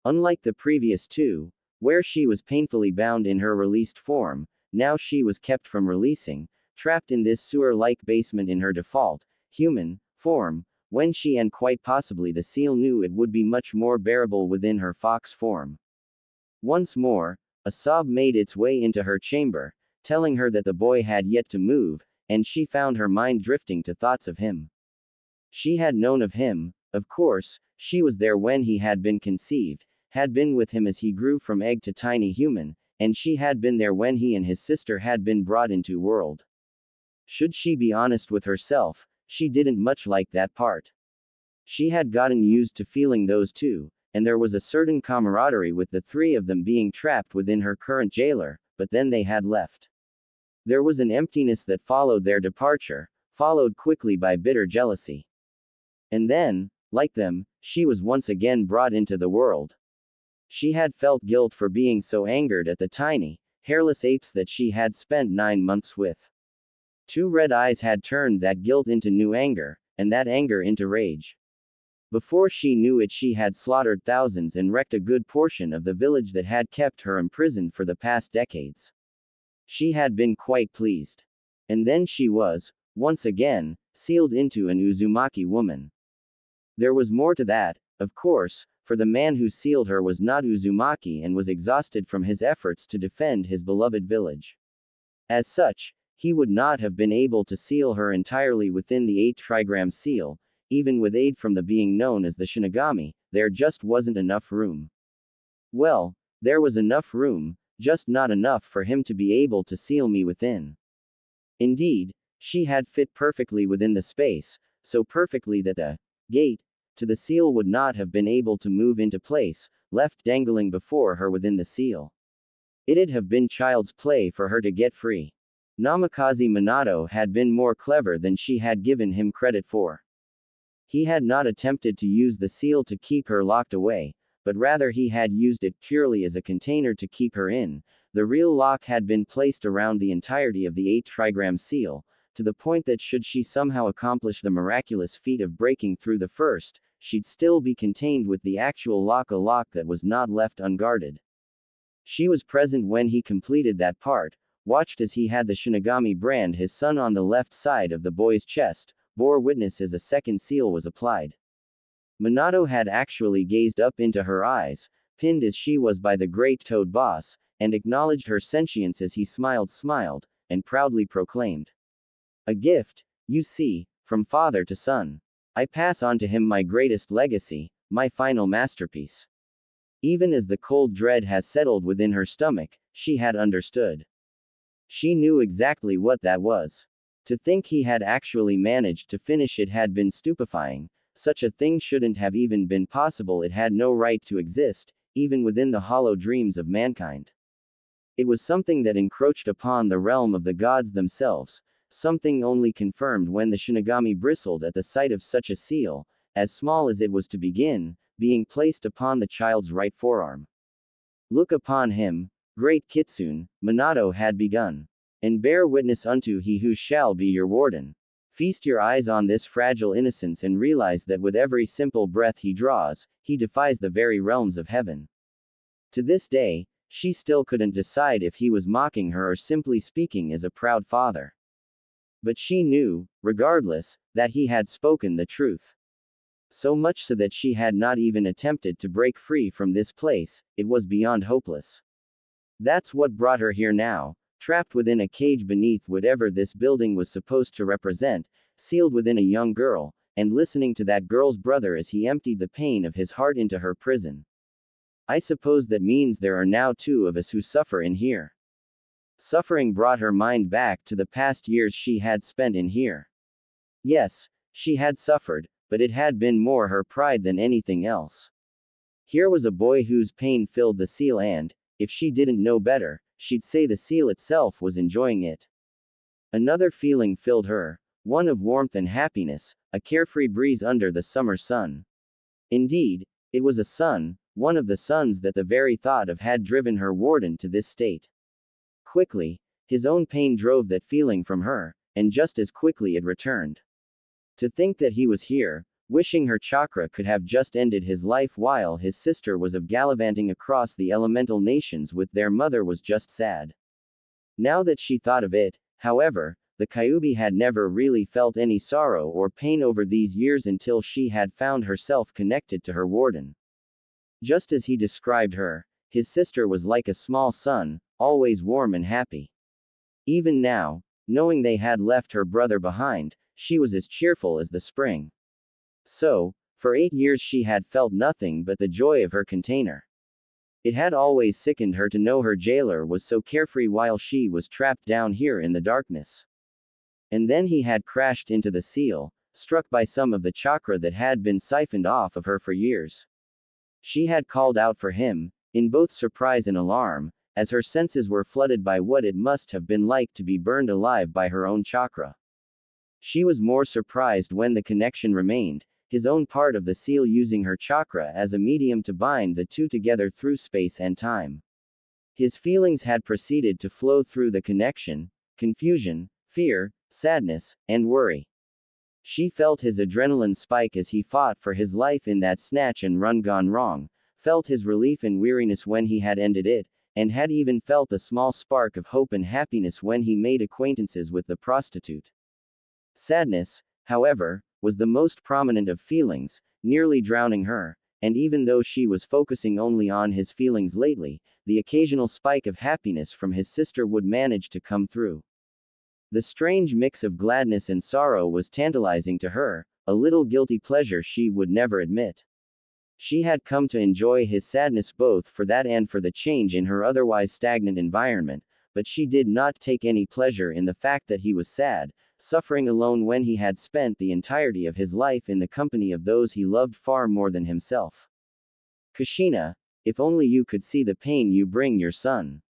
Unlike the previous 2, where she was painfully bound in her released form, now she was kept from releasing, trapped in this sewer-like basement in her default, human, form, when she and quite possibly the seal knew it would be much more bearable within her fox form. Once more, a sob made its way into her chamber, telling her that the boy had yet to move, and she found her mind drifting to thoughts of him. She had known of him, of course, she was there when he had been conceived, had been with him as he grew from egg to tiny human, and she had been there when he and his sister had been brought into world. Should she be honest with herself, she didn't much like that part. She had gotten used to feeling those 2, and there was a certain camaraderie with the 3 of them being trapped within her current jailer, but then they had left. There was an emptiness that followed their departure, followed quickly by bitter jealousy. And then, like them, she was once again brought into the world. She had felt guilt for being so angered at the tiny, hairless apes that she had spent 9 months with. 2 red eyes had turned that guilt into new anger, and that anger into rage. Before she knew it, she had slaughtered thousands and wrecked a good portion of the village that had kept her imprisoned for the past decades. She had been quite pleased. And then she was, once again, sealed into an Uzumaki woman. There was more to that, of course, for the man who sealed her was not Uzumaki and was exhausted from his efforts to defend his beloved village. As such, he would not have been able to seal her entirely within the 8 trigram seal, even with aid from the being known as the Shinigami, there just wasn't enough room. Well, there was enough room, just not enough for him to be able to seal me within. Indeed, she had fit perfectly within the space, so perfectly that the gate to the seal would not have been able to move into place, left dangling before her within the seal. It'd have been child's play for her to get free. Namikaze Minato had been more clever than she had given him credit for. He had not attempted to use the seal to keep her locked away, but rather he had used it purely as a container to keep her in. The real lock had been placed around the entirety of the 8 trigram seal, to the point that should she somehow accomplish the miraculous feat of breaking through the first, she'd still be contained with the actual lock, a lock that was not left unguarded. She was present when he completed that part, watched as he had the Shinigami brand his son on the left side of the boy's chest, bore witness as a second seal was applied. Minato had actually gazed up into her eyes, pinned as she was by the great toad boss, and acknowledged her sentience as he smiled, and proudly proclaimed. A gift, you see, from father to son. I pass on to him my greatest legacy, my final masterpiece. Even as the cold dread has settled within her stomach, she had understood. She knew exactly what that was. To think he had actually managed to finish it had been stupefying. Such a thing shouldn't have even been possible, it had no right to exist, even within the hollow dreams of mankind. It was something that encroached upon the realm of the gods themselves, something only confirmed when the Shinigami bristled at the sight of such a seal, as small as it was to begin, being placed upon the child's right forearm. Look upon him, great Kitsune, Minato had begun. And bear witness unto he who shall be your warden. Feast your eyes on this fragile innocence and realize that with every simple breath he draws, he defies the very realms of heaven. To this day, she still couldn't decide if he was mocking her or simply speaking as a proud father. But she knew, regardless, that he had spoken the truth. So much so that she had not even attempted to break free from this place, it was beyond hopeless. That's what brought her here now, trapped within a cage beneath whatever this building was supposed to represent, sealed within a young girl, and listening to that girl's brother as he emptied the pain of his heart into her prison. I suppose that means there are now two of us who suffer in here. Suffering brought her mind back to the past years she had spent in here. Yes, she had suffered, but it had been more her pride than anything else. Here was a boy whose pain filled the seal and, if she didn't know better, she'd say the seal itself was enjoying it. Another feeling filled her, one of warmth and happiness, a carefree breeze under the summer sun. Indeed, it was a sun, one of the suns that the very thought of had driven her warden to this state. Quickly, his own pain drove that feeling from her, and just as quickly it returned. To think that he was here, wishing her chakra could have just ended his life while his sister was gallivanting across the elemental nations with their mother was just sad. Now that she thought of it, however, the Kyuubi had never really felt any sorrow or pain over these years until she had found herself connected to her warden. Just as he described her, his sister was like a small sun, always warm and happy. Even now, knowing they had left her brother behind, she was as cheerful as the spring. So, for 8 years she had felt nothing but the joy of her container. It had always sickened her to know her jailer was so carefree while she was trapped down here in the darkness. And then he had crashed into the seal, struck by some of the chakra that had been siphoned off of her for years. She had called out for him, in both surprise and alarm, as her senses were flooded by what it must have been like to be burned alive by her own chakra. She was more surprised when the connection remained, his own part of the seal using her chakra as a medium to bind the two together through space and time. His feelings had proceeded to flow through the connection, confusion, fear, sadness, and worry. She felt his adrenaline spike as he fought for his life in that snatch and run gone wrong, felt his relief and weariness when he had ended it, and had even felt a small spark of hope and happiness when he made acquaintances with the prostitute. Sadness, however, was the most prominent of feelings, nearly drowning her, and even though she was focusing only on his feelings lately, the occasional spike of happiness from his sister would manage to come through. The strange mix of gladness and sorrow was tantalizing to her, a little guilty pleasure she would never admit. She had come to enjoy his sadness both for that and for the change in her otherwise stagnant environment, but she did not take any pleasure in the fact that he was sad, suffering alone when he had spent the entirety of his life in the company of those he loved far more than himself. Kushina, if only you could see the pain you bring your son.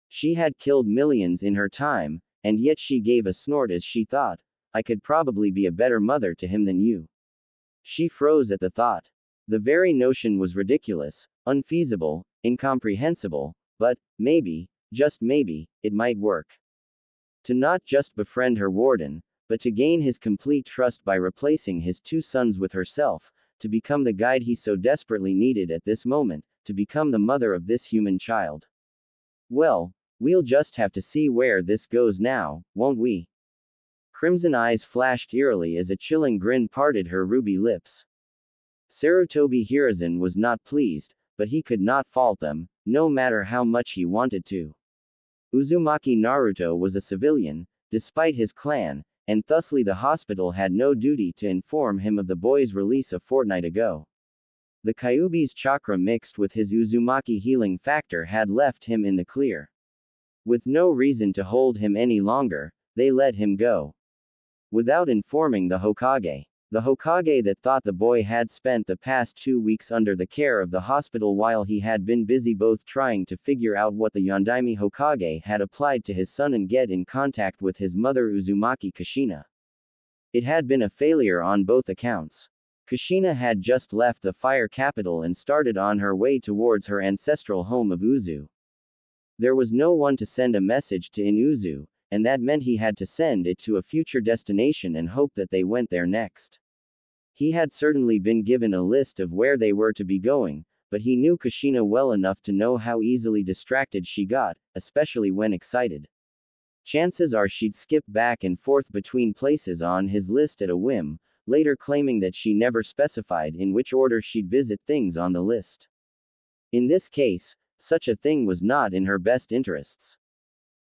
She had killed millions in her time, and yet she gave a snort as she thought, I could probably be a better mother to him than you. She froze at the thought. The very notion was ridiculous, unfeasible, incomprehensible, but, maybe, just maybe, it might work. To not just befriend her warden, but to gain his complete trust by replacing his 2 sons with herself, to become the guide he so desperately needed at this moment, to become the mother of this human child. Well, we'll just have to see where this goes now, won't we? Crimson eyes flashed eerily as a chilling grin parted her ruby lips. Sarutobi Hiruzen was not pleased, but he could not fault them, no matter how much he wanted to. Uzumaki Naruto was a civilian, despite his clan, and thusly the hospital had no duty to inform him of the boy's release a fortnight ago. The Kyuubi's chakra mixed with his Uzumaki healing factor had left him in the clear. With no reason to hold him any longer, they let him go. Without informing the Hokage. The Hokage that thought the boy had spent the past 2 weeks under the care of the hospital while he had been busy both trying to figure out what the Yondaime Hokage had applied to his son and get in contact with his mother Uzumaki Kushina. It had been a failure on both accounts. Kushina had just left the fire capital and started on her way towards her ancestral home of Uzu. There was no one to send a message to in Uzu, and that meant he had to send it to a future destination and hope that they went there next. He had certainly been given a list of where they were to be going, but he knew Kushina well enough to know how easily distracted she got, especially when excited. Chances are she'd skip back and forth between places on his list at a whim, later claiming that she never specified in which order she'd visit things on the list. In this case, such a thing was not in her best interests.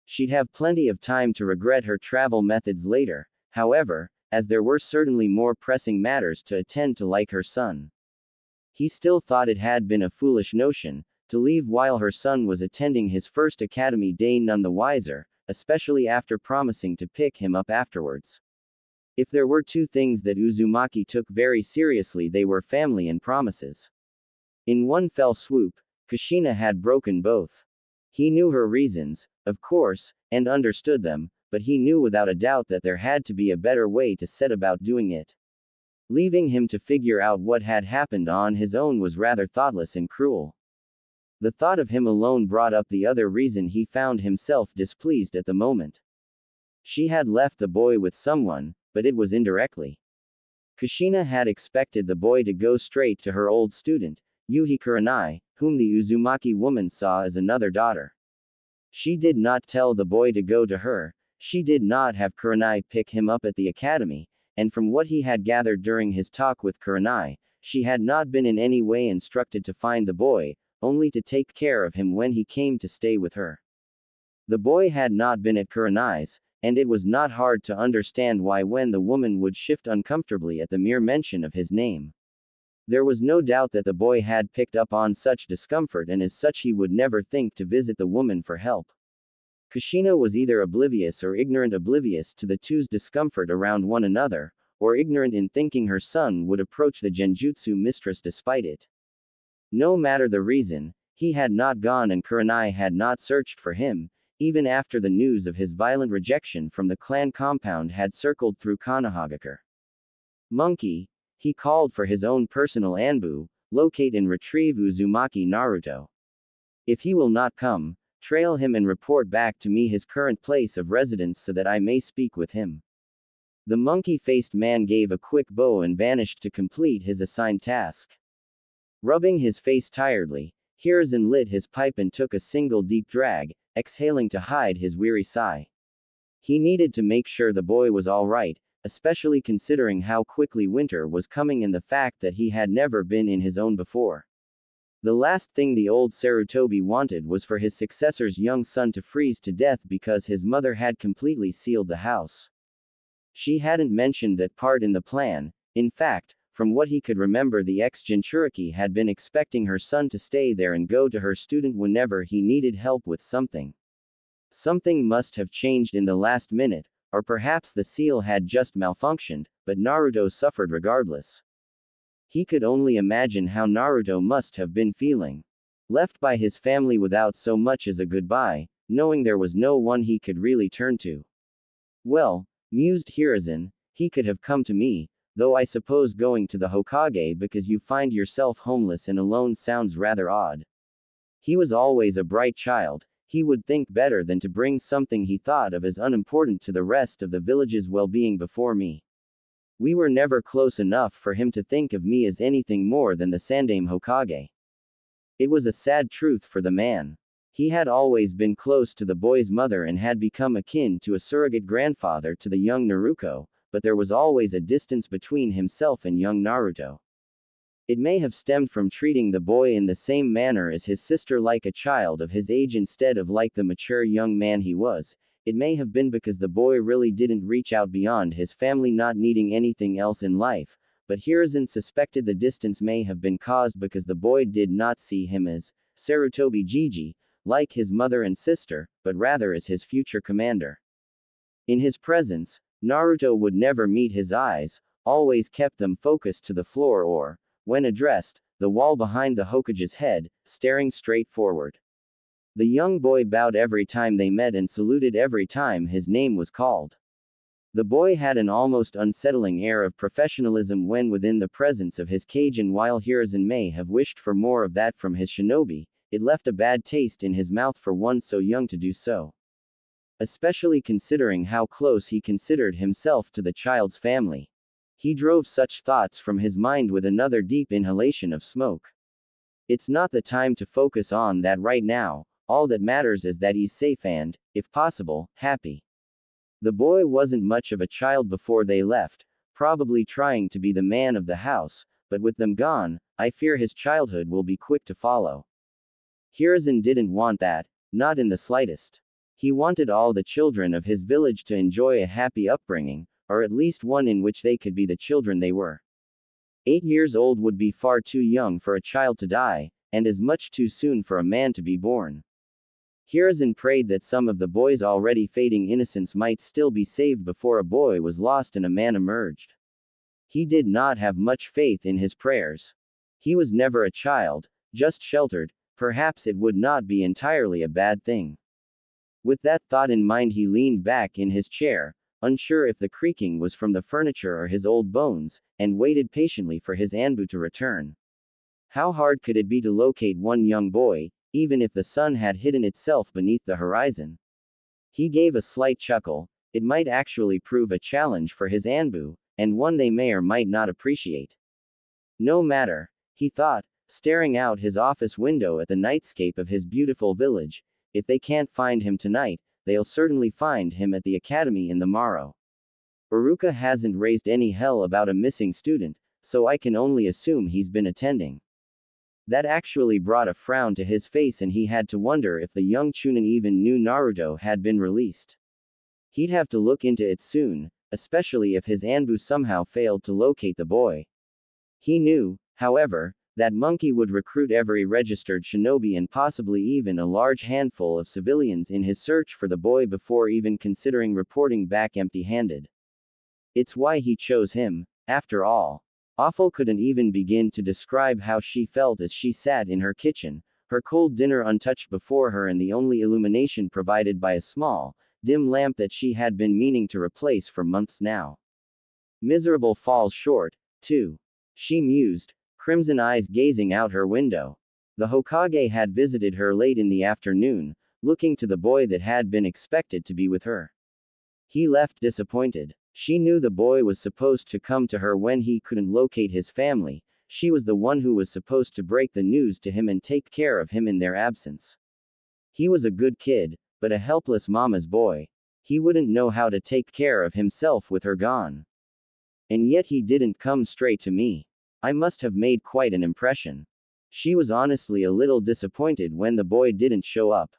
She'd have plenty of time to regret her travel methods later, however, as there were certainly more pressing matters to attend to like her son. He still thought it had been a foolish notion to leave while her son was attending his first academy day, none the wiser, especially after promising to pick him up afterwards. If there were two things that Uzumaki took very seriously, they were family and promises. In one fell swoop, Kushina had broken both. He knew her reasons, of course, and understood them, but he knew without a doubt that there had to be a better way to set about doing it. Leaving him to figure out what had happened on his own was rather thoughtless and cruel. The thought of him alone brought up the other reason he found himself displeased at the moment. She had left the boy with someone, but it was indirectly. Kushina had expected the boy to go straight to her old student, Yuhi Kurenai, whom the Uzumaki woman saw as another daughter. She did not tell the boy to go to her, she did not have Kurenai pick him up at the academy, and from what he had gathered during his talk with Kurenai, she had not been in any way instructed to find the boy, only to take care of him when he came to stay with her. The boy had not been at Kurenai's, and it was not hard to understand why when the woman would shift uncomfortably at the mere mention of his name. There was no doubt that the boy had picked up on such discomfort, and as such he would never think to visit the woman for help. Kushina was either oblivious or ignorant, oblivious to the two's discomfort around one another, or ignorant in thinking her son would approach the genjutsu mistress despite it. No matter the reason, he had not gone and Kurenai had not searched for him, even after the news of his violent rejection from the clan compound had circled through Konohagakure. Monkey, he called for his own personal Anbu, locate and retrieve Uzumaki Naruto. If he will not come, trail him and report back to me his current place of residence so that I may speak with him. The monkey-faced man gave a quick bow and vanished to complete his assigned task. Rubbing his face tiredly, Hiruzen lit his pipe and took a single deep drag, exhaling to hide his weary sigh. He needed to make sure the boy was all right, especially considering how quickly winter was coming and the fact that he had never been in his own before. The last thing the old Sarutobi wanted was for his successor's young son to freeze to death because his mother had completely sealed the house. She hadn't mentioned that part in the plan. In fact, from what he could remember, the ex-Jinchuriki had been expecting her son to stay there and go to her student whenever he needed help with something. Something must have changed in the last minute, or perhaps the seal had just malfunctioned, but Naruto suffered regardless. He could only imagine how Naruto must have been feeling. Left by his family without so much as a goodbye, knowing there was no one he could really turn to. Well, mused Hiruzen, he could have come to me, though I suppose going to the Hokage because you find yourself homeless and alone sounds rather odd. He was always a bright child, he would think better than to bring something he thought of as unimportant to the rest of the village's well-being before me. We were never close enough for him to think of me as anything more than the Sandaime Hokage. It was a sad truth for the man. He had always been close to the boy's mother and had become akin to a surrogate grandfather to the young Naruto, but there was always a distance between himself and young Naruto. It may have stemmed from treating the boy in the same manner as his sister, like a child of his age instead of like the mature young man he was. It may have been because the boy really didn't reach out beyond his family, not needing anything else in life, but Hiruzen suspected the distance may have been caused because the boy did not see him as Sarutobi Gigi, like his mother and sister, but rather as his future commander. In his presence, Naruto would never meet his eyes, always kept them focused to the floor or, when addressed, the wall behind the Hokage's head, staring straight forward. The young boy bowed every time they met and saluted every time his name was called. The boy had an almost unsettling air of professionalism when within the presence of his kage, and while Hiruzen may have wished for more of that from his shinobi, it left a bad taste in his mouth for one so young to do so. Especially considering how close he considered himself to the child's family. He drove such thoughts from his mind with another deep inhalation of smoke. It's not the time to focus on that right now, all that matters is that he's safe and, if possible, happy. The boy wasn't much of a child before they left, probably trying to be the man of the house, but with them gone, I fear his childhood will be quick to follow. Hiruzen didn't want that, not in the slightest. He wanted all the children of his village to enjoy a happy upbringing, or at least one in which they could be the children they were. 8 years old would be far too young for a child to die, and as much too soon for a man to be born. Hiruzen prayed that some of the boy's already fading innocence might still be saved before a boy was lost and a man emerged. He did not have much faith in his prayers. He was never a child, just sheltered. Perhaps it would not be entirely a bad thing. With that thought in mind, he leaned back in his chair, unsure if the creaking was from the furniture or his old bones, and waited patiently for his Anbu to return. How hard could it be to locate one young boy, even if the sun had hidden itself beneath the horizon? He gave a slight chuckle. It might actually prove a challenge for his Anbu, and one they may or might not appreciate. No matter, he thought, staring out his office window at the nightscape of his beautiful village, if they can't find him tonight, they'll certainly find him at the academy in the morrow. Uruka hasn't raised any hell about a missing student, so I can only assume he's been attending. That actually brought a frown to his face, and he had to wonder if the young Chunin even knew Naruto had been released. He'd have to look into it soon, especially if his Anbu somehow failed to locate the boy. He knew, however, that monkey would recruit every registered shinobi and possibly even a large handful of civilians in his search for the boy before even considering reporting back empty-handed. It's why he chose him, after all. Awful couldn't even begin to describe how she felt as she sat in her kitchen, her cold dinner untouched before her and the only illumination provided by a small, dim lamp that she had been meaning to replace for months now. Miserable falls short, too. She mused, crimson eyes gazing out her window. The Hokage had visited her late in the afternoon, looking to the boy that had been expected to be with her. He left disappointed. She knew the boy was supposed to come to her when he couldn't locate his family. She was the one who was supposed to break the news to him and take care of him in their absence. He was a good kid, but a helpless mama's boy. He wouldn't know how to take care of himself with her gone. And yet he didn't come straight to me. I must have made quite an impression. She was honestly a little disappointed when the boy didn't show up.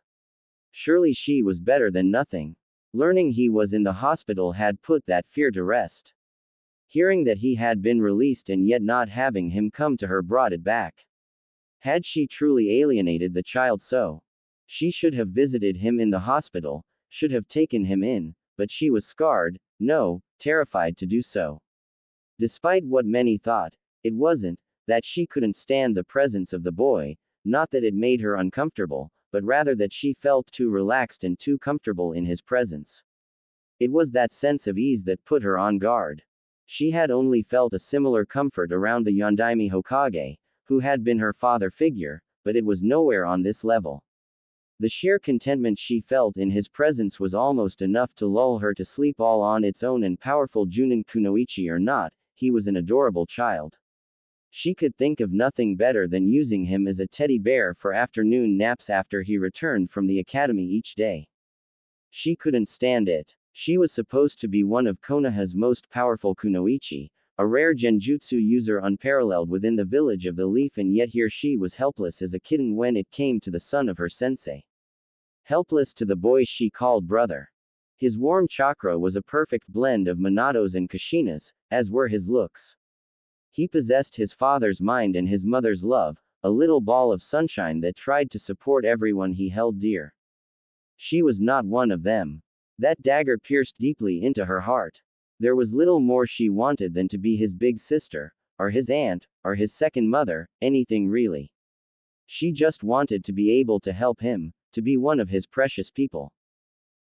Surely she was better than nothing. Learning he was in the hospital had put that fear to rest. Hearing that he had been released and yet not having him come to her brought it back. Had she truly alienated the child so? She should have visited him in the hospital, should have taken him in, but she was scarred, no, terrified to do so. Despite what many thought, it wasn't that she couldn't stand the presence of the boy, not that it made her uncomfortable, but rather that she felt too relaxed and too comfortable in his presence. It was that sense of ease that put her on guard. She had only felt a similar comfort around the Yondaime Hokage, who had been her father figure, but it was nowhere on this level. The sheer contentment she felt in his presence was almost enough to lull her to sleep all on its own, and powerful Junin Kunoichi or not, he was an adorable child. She could think of nothing better than using him as a teddy bear for afternoon naps after he returned from the academy each day. She couldn't stand it. She was supposed to be one of Konoha's most powerful kunoichi, A rare genjutsu user unparalleled within the village of the leaf, and yet here she was helpless as a kitten when it came to the son of her sensei. Helpless to the boy she called brother. His warm chakra was a perfect blend of Minato's and Kushina's, as were his looks. He possessed his father's mind and his mother's love, a little ball of sunshine that tried to support everyone he held dear. She was not one of them. That dagger pierced deeply into her heart. There was little more she wanted than to be his big sister, or his aunt, or his second mother, anything really. She just wanted to be able to help him, to be one of his precious people.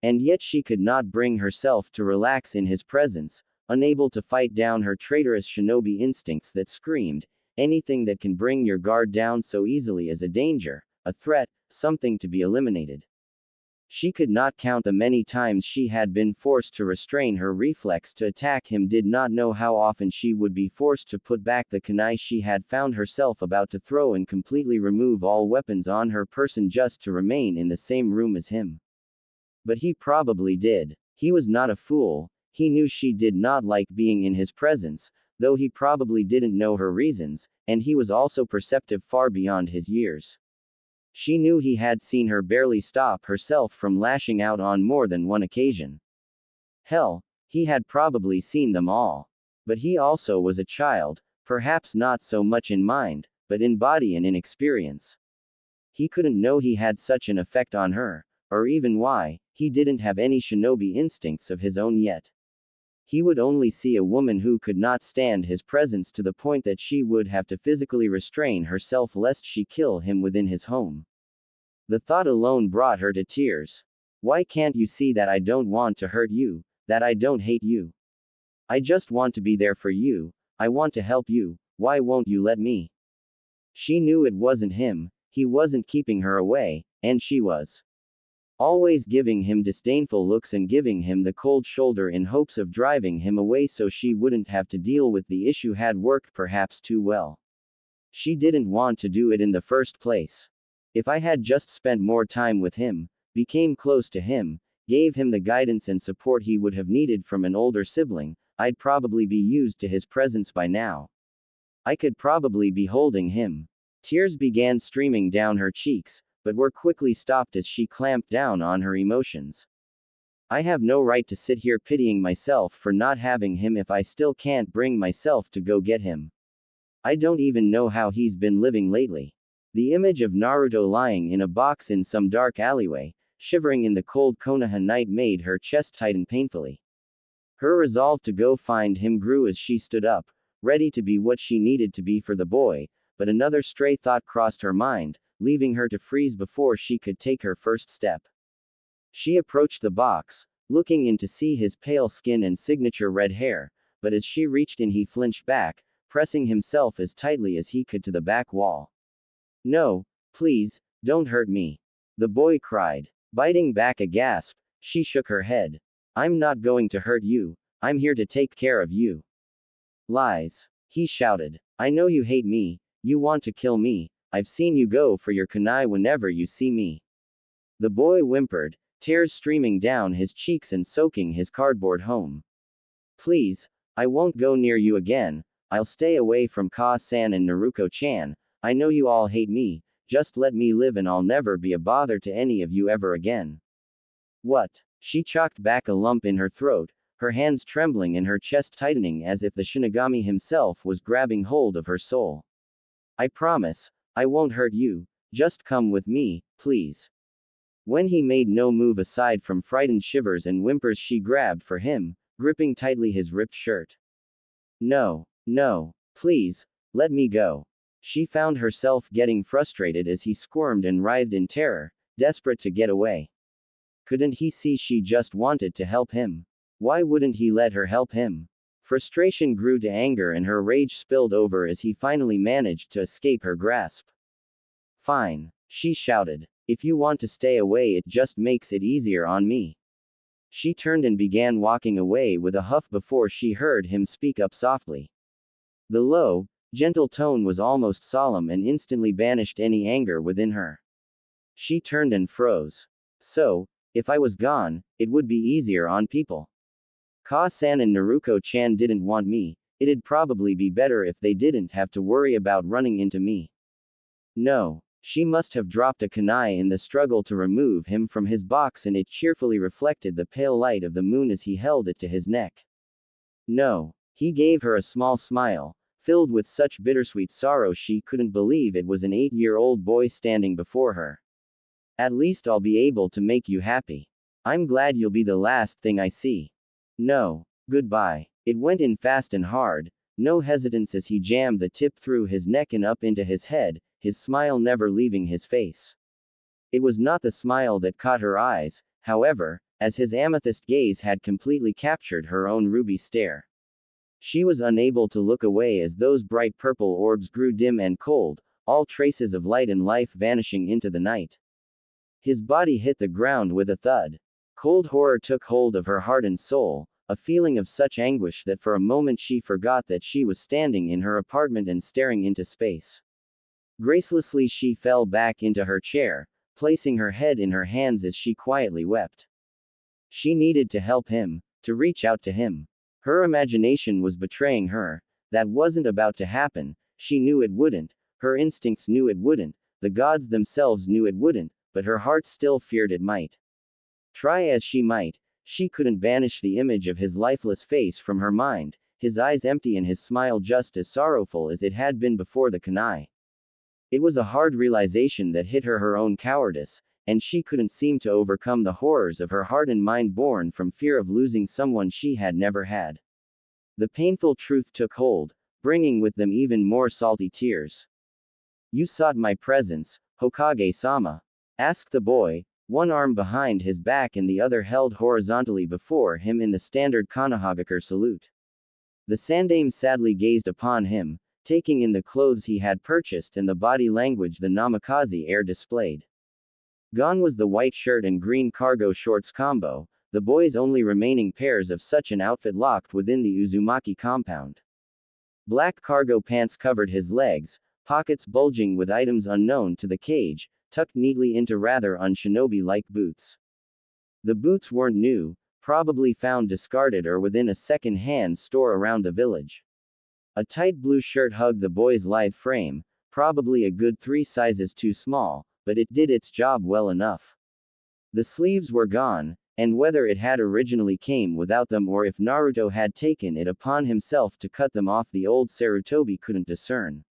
And yet she could not bring herself to relax in his presence, unable to fight down her traitorous shinobi instincts that screamed, anything that can bring your guard down so easily is a danger, a threat, something to be eliminated. She could not count the many times she had been forced to restrain her reflex to attack him, did not know how often she would be forced to put back the kunai she had found herself about to throw and completely remove all weapons on her person just to remain in the same room as him. But he probably did. He was not a fool. He knew she did not like being in his presence, though he probably didn't know her reasons, and he was also perceptive far beyond his years. She knew he had seen her barely stop herself from lashing out on more than one occasion. Hell, he had probably seen them all. But he also was a child, perhaps not so much in mind, but in body and in experience. He couldn't know he had such an effect on her, or even why. He didn't have any shinobi instincts of his own yet. He would only see a woman who could not stand his presence to the point that she would have to physically restrain herself lest she kill him within his home. The thought alone brought her to tears. Why can't you see that I don't want to hurt you, that I don't hate you? I just want to be there for you, I want to help you, why won't you let me? She knew it wasn't him, he wasn't keeping her away, and she was always giving him disdainful looks and giving him the cold shoulder in hopes of driving him away so she wouldn't have to deal with the issue. Had worked perhaps too well. She didn't want to do it in the first place. If I had just spent more time with him, became close to him, gave him the guidance and support he would have needed from an older sibling, I'd probably be used to his presence by now. I could probably be holding him. Tears began streaming down her cheeks, but were quickly stopped as she clamped down on her emotions. I have no right to sit here pitying myself for not having him if I still can't bring myself to go get him. I don't even know how he's been living lately. The image of Naruto lying in a box in some dark alleyway, shivering in the cold Konoha night made her chest tighten painfully. Her resolve to go find him grew as she stood up, ready to be what she needed to be for the boy, but another stray thought crossed her mind, leaving her to freeze before she could take her first step. She approached the box, looking in to see his pale skin and signature red hair, but as she reached in he flinched back, pressing himself as tightly as he could to the back wall. No, please, don't hurt me. The boy cried. Biting back a gasp, she shook her head. I'm not going to hurt you, I'm here to take care of you. Lies. He shouted. I know you hate me, you want to kill me, I've seen you go for your kunai whenever you see me. The boy whimpered, tears streaming down his cheeks and soaking his cardboard home. Please, I won't go near you again, I'll stay away from Ka-san and Naruko-chan, I know you all hate me, just let me live and I'll never be a bother to any of you ever again. What? She choked back a lump in her throat, her hands trembling and her chest tightening as if the Shinigami himself was grabbing hold of her soul. I promise, I won't hurt you, just come with me, please. When he made no move aside from frightened shivers and whimpers, she grabbed for him, gripping tightly his ripped shirt. No, please, let me go. She found herself getting frustrated as he squirmed and writhed in terror, desperate to get away. Couldn't he see she just wanted to help him? Why wouldn't he let her help him? Frustration grew to anger and her rage spilled over as he finally managed to escape her grasp. Fine, she shouted. If you want to stay away, it just makes it easier on me. She turned and began walking away with a huff before she heard him speak up softly. The low, gentle tone was almost solemn and instantly banished any anger within her. She turned and froze. So, if I was gone, it would be easier on people. Ka-san and Naruko-chan didn't want me, It'd probably be better if they didn't have to worry about running into me. No. She must have dropped a kunai in the struggle to remove him from his box, and it cheerfully reflected the pale light of the moon as he held it to his neck. No. He gave her a small smile, filled with such bittersweet sorrow she couldn't believe it was an 8-year-old boy standing before her. At least I'll be able to make you happy. I'm glad you'll be the last thing I see. No. Goodbye. It went in fast and hard, no hesitance as he jammed the tip through his neck and up into his head, his smile never leaving his face. It was not the smile that caught her eyes, however, as his amethyst gaze had completely captured her own ruby stare. She was unable to look away as those bright purple orbs grew dim and cold, all traces of light and life vanishing into the night. His body hit the ground with a thud. Cold horror took hold of her heart and soul, a feeling of such anguish that for a moment she forgot that she was standing in her apartment and staring into space. Gracelessly she fell back into her chair, placing her head in her hands as she quietly wept. She needed to help him, to reach out to him. Her imagination was betraying her. That wasn't about to happen, she knew it wouldn't, her instincts knew it wouldn't, the gods themselves knew it wouldn't, but her heart still feared it might. Try as she might, she couldn't banish the image of his lifeless face from her mind, his eyes empty and his smile just as sorrowful as it had been before the kunai. It was a hard realization that hit her own cowardice, and she couldn't seem to overcome the horrors of her heart and mind born from fear of losing someone she had never had. The painful truth took hold, bringing with them even more salty tears. You sought my presence, Hokage-sama? Asked the boy, one arm behind his back and the other held horizontally before him in the standard Konohagakure salute. The sandaime sadly gazed upon him, taking in the clothes he had purchased and the body language the namikaze heir displayed. Gone was the white shirt and green cargo shorts combo, the boy's only remaining pairs of such an outfit locked within the Uzumaki compound. Black cargo pants covered his legs, pockets bulging with items unknown to the cage, tucked neatly into rather un-shinobi-like boots. The boots weren't new, probably found discarded or within a second-hand store around the village. A tight blue shirt hugged the boy's lithe frame, probably a good 3 sizes too small, but it did its job well enough. The sleeves were gone, and whether it had originally came without them or if Naruto had taken it upon himself to cut them off, the old Sarutobi couldn't discern.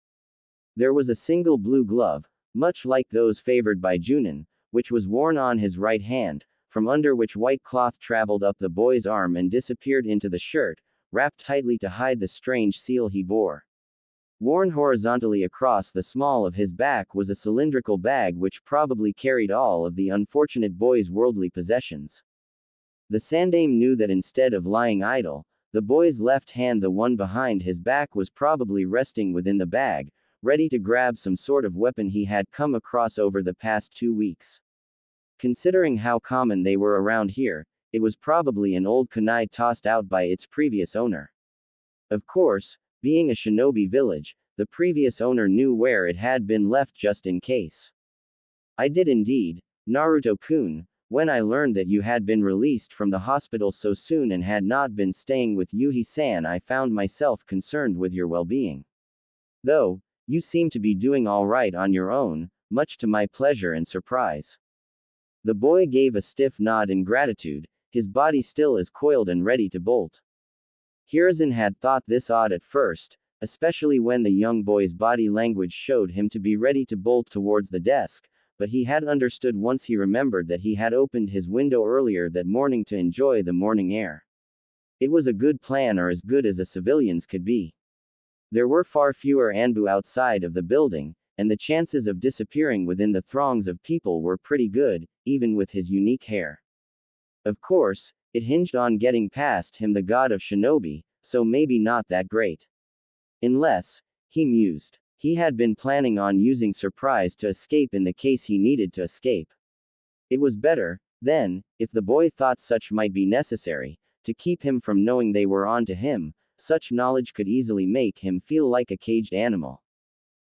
There was a single blue glove, much like those favored by Junin, which was worn on his right hand, from under which white cloth traveled up the boy's arm and disappeared into the shirt, wrapped tightly to hide the strange seal he bore. Worn horizontally across the small of his back was a cylindrical bag which probably carried all of the unfortunate boy's worldly possessions. The sandaime knew that instead of lying idle, the boy's left hand, the one behind his back, was probably resting within the bag, ready to grab some sort of weapon he had come across over the past 2 weeks. Considering how common they were around here, it was probably an old kunai tossed out by its previous owner. Of course, being a shinobi village, the previous owner knew where it had been left just in case. I did indeed, Naruto-kun, when I learned that you had been released from the hospital so soon and had not been staying with Yuhi-san, I found myself concerned with your well-being. Though, you seem to be doing all right on your own, much to my pleasure and surprise. The boy gave a stiff nod in gratitude, his body still as coiled and ready to bolt. Hiruzen had thought this odd at first, especially when the young boy's body language showed him to be ready to bolt towards the desk, but he had understood once he remembered that he had opened his window earlier that morning to enjoy the morning air. It was a good plan, or as good as a civilian's could be. There were far fewer Anbu outside of the building, and the chances of disappearing within the throngs of people were pretty good, even with his unique hair. Of course, it hinged on getting past him, the god of shinobi, so maybe not that great. Unless, he mused, he had been planning on using surprise to escape in the case he needed to escape. It was better, then, if the boy thought such might be necessary, to keep him from knowing they were on to him. Such knowledge could easily make him feel like a caged animal.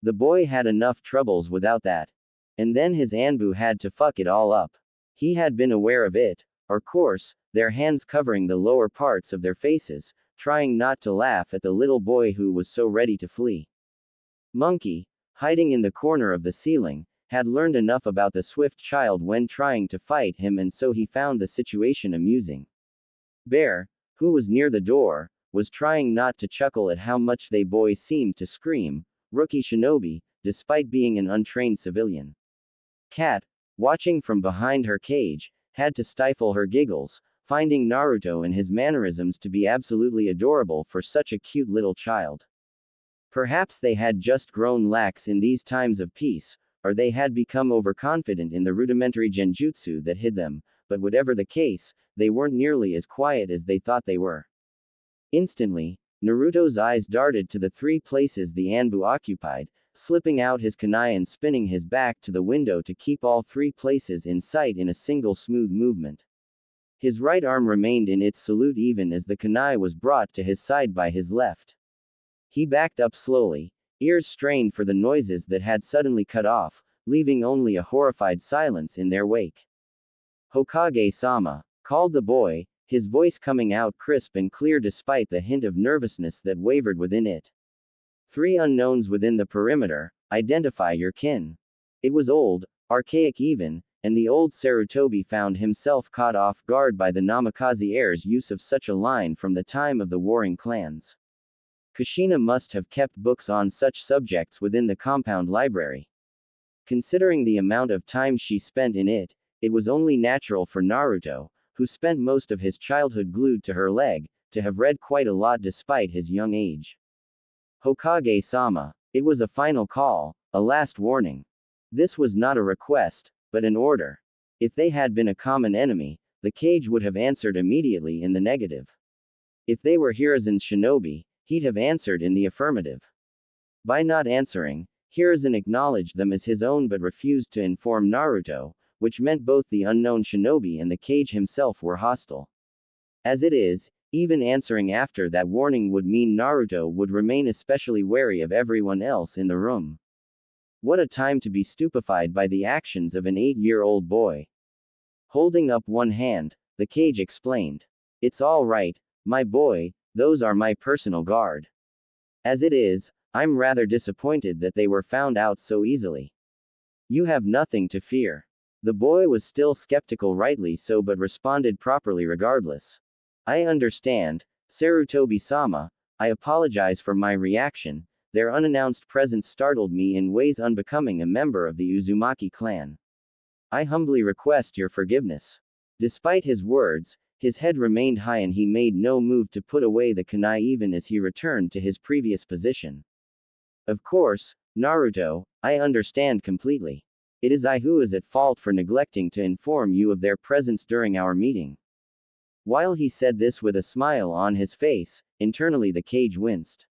The boy had enough troubles without that. And then his Anbu had to fuck it all up. He had been aware of it, of course, their hands covering the lower parts of their faces, trying not to laugh at the little boy who was so ready to flee. Monkey, hiding in the corner of the ceiling, had learned enough about the swift child when trying to fight him, and so he found the situation amusing. Bear, who was near the door, was trying not to chuckle at how much they boys seemed to scream, "Rookie Shinobi," despite being an untrained civilian. Cat, watching from behind her cage, had to stifle her giggles, finding Naruto and his mannerisms to be absolutely adorable for such a cute little child. Perhaps they had just grown lax in these times of peace, or they had become overconfident in the rudimentary genjutsu that hid them, but whatever the case, they weren't nearly as quiet as they thought they were. Instantly, Naruto's eyes darted to the three places the Anbu occupied, slipping out his kunai and spinning his back to the window to keep all three places in sight in a single smooth movement. His right arm remained in its salute even as the kunai was brought to his side by his left. He backed up slowly, ears strained for the noises that had suddenly cut off, leaving only a horrified silence in their wake. "Hokage-sama," called the boy, his voice coming out crisp and clear despite the hint of nervousness that wavered within it. "Three unknowns within the perimeter, identify your kin." It was old, archaic even, and the old Sarutobi found himself caught off guard by the Namikaze heir's use of such a line from the time of the warring clans. Kushina must have kept books on such subjects within the compound library. Considering the amount of time she spent in it, it was only natural for Naruto, who spent most of his childhood glued to her leg, to have read quite a lot despite his young age. "Hokage-sama." It was a final call, a last warning. This was not a request, but an order. If they had been a common enemy, the cage would have answered immediately in the negative. If they were Hiruzen's shinobi, he'd have answered in the affirmative. By not answering, Hiruzen acknowledged them as his own but refused to inform Naruto, which meant both the unknown shinobi and the cage himself were hostile. As it is, even answering after that warning would mean Naruto would remain especially wary of everyone else in the room. What a time to be stupefied by the actions of an 8-year-old boy. Holding up one hand, the cage explained. "It's all right, my boy, those are my personal guard. As it is, I'm rather disappointed that they were found out so easily. You have nothing to fear." The boy was still skeptical, rightly so, but responded properly regardless. "I understand, Sarutobi-sama, I apologize for my reaction. Their unannounced presence startled me in ways unbecoming a member of the Uzumaki clan. I humbly request your forgiveness." Despite his words, his head remained high and he made no move to put away the kunai even as he returned to his previous position. "Of course, Naruto, I understand completely. It is I who is at fault for neglecting to inform you of their presence during our meeting." While he said this with a smile on his face, internally the cage winced.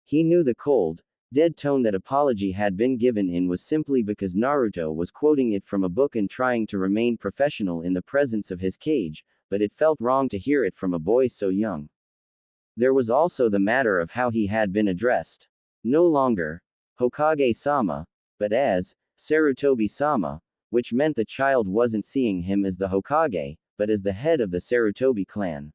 He knew the cold, dead tone that apology had been given in was simply because Naruto was quoting it from a book and trying to remain professional in the presence of his cage, but it felt wrong to hear it from a boy so young. There was also the matter of how he had been addressed. No longer Hokage-sama, but as Sarutobi-sama, which meant the child wasn't seeing him as the Hokage, but as the head of the Sarutobi clan.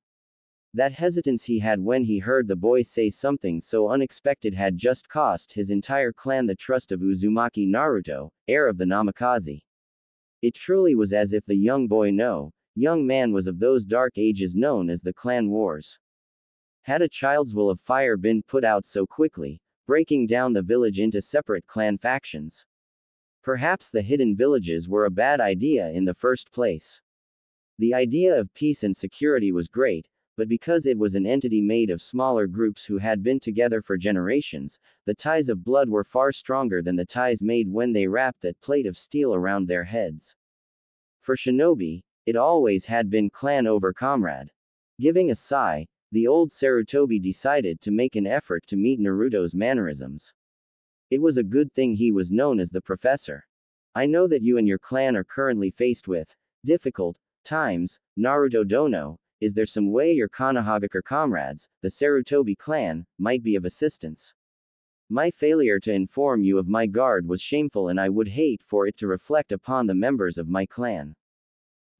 That hesitance he had when he heard the boy say something so unexpected had just cost his entire clan the trust of Uzumaki Naruto, heir of the Namikaze. It truly was as if the young man was of those dark ages known as the clan wars. Had a child's will of fire been put out so quickly, breaking down the village into separate clan factions? Perhaps the hidden villages were a bad idea in the first place. The idea of peace and security was great, but because it was an entity made of smaller groups who had been together for generations, the ties of blood were far stronger than the ties made when they wrapped that plate of steel around their heads. For shinobi, it always had been clan over comrade. Giving a sigh, the old Sarutobi decided to make an effort to meet Naruto's mannerisms. It was a good thing he was known as the professor. "I know that you and your clan are currently faced with difficult times, Naruto Dono. Is there some way your Konohagakure comrades, the Sarutobi clan, might be of assistance? My failure to inform you of my guard was shameful and I would hate for it to reflect upon the members of my clan.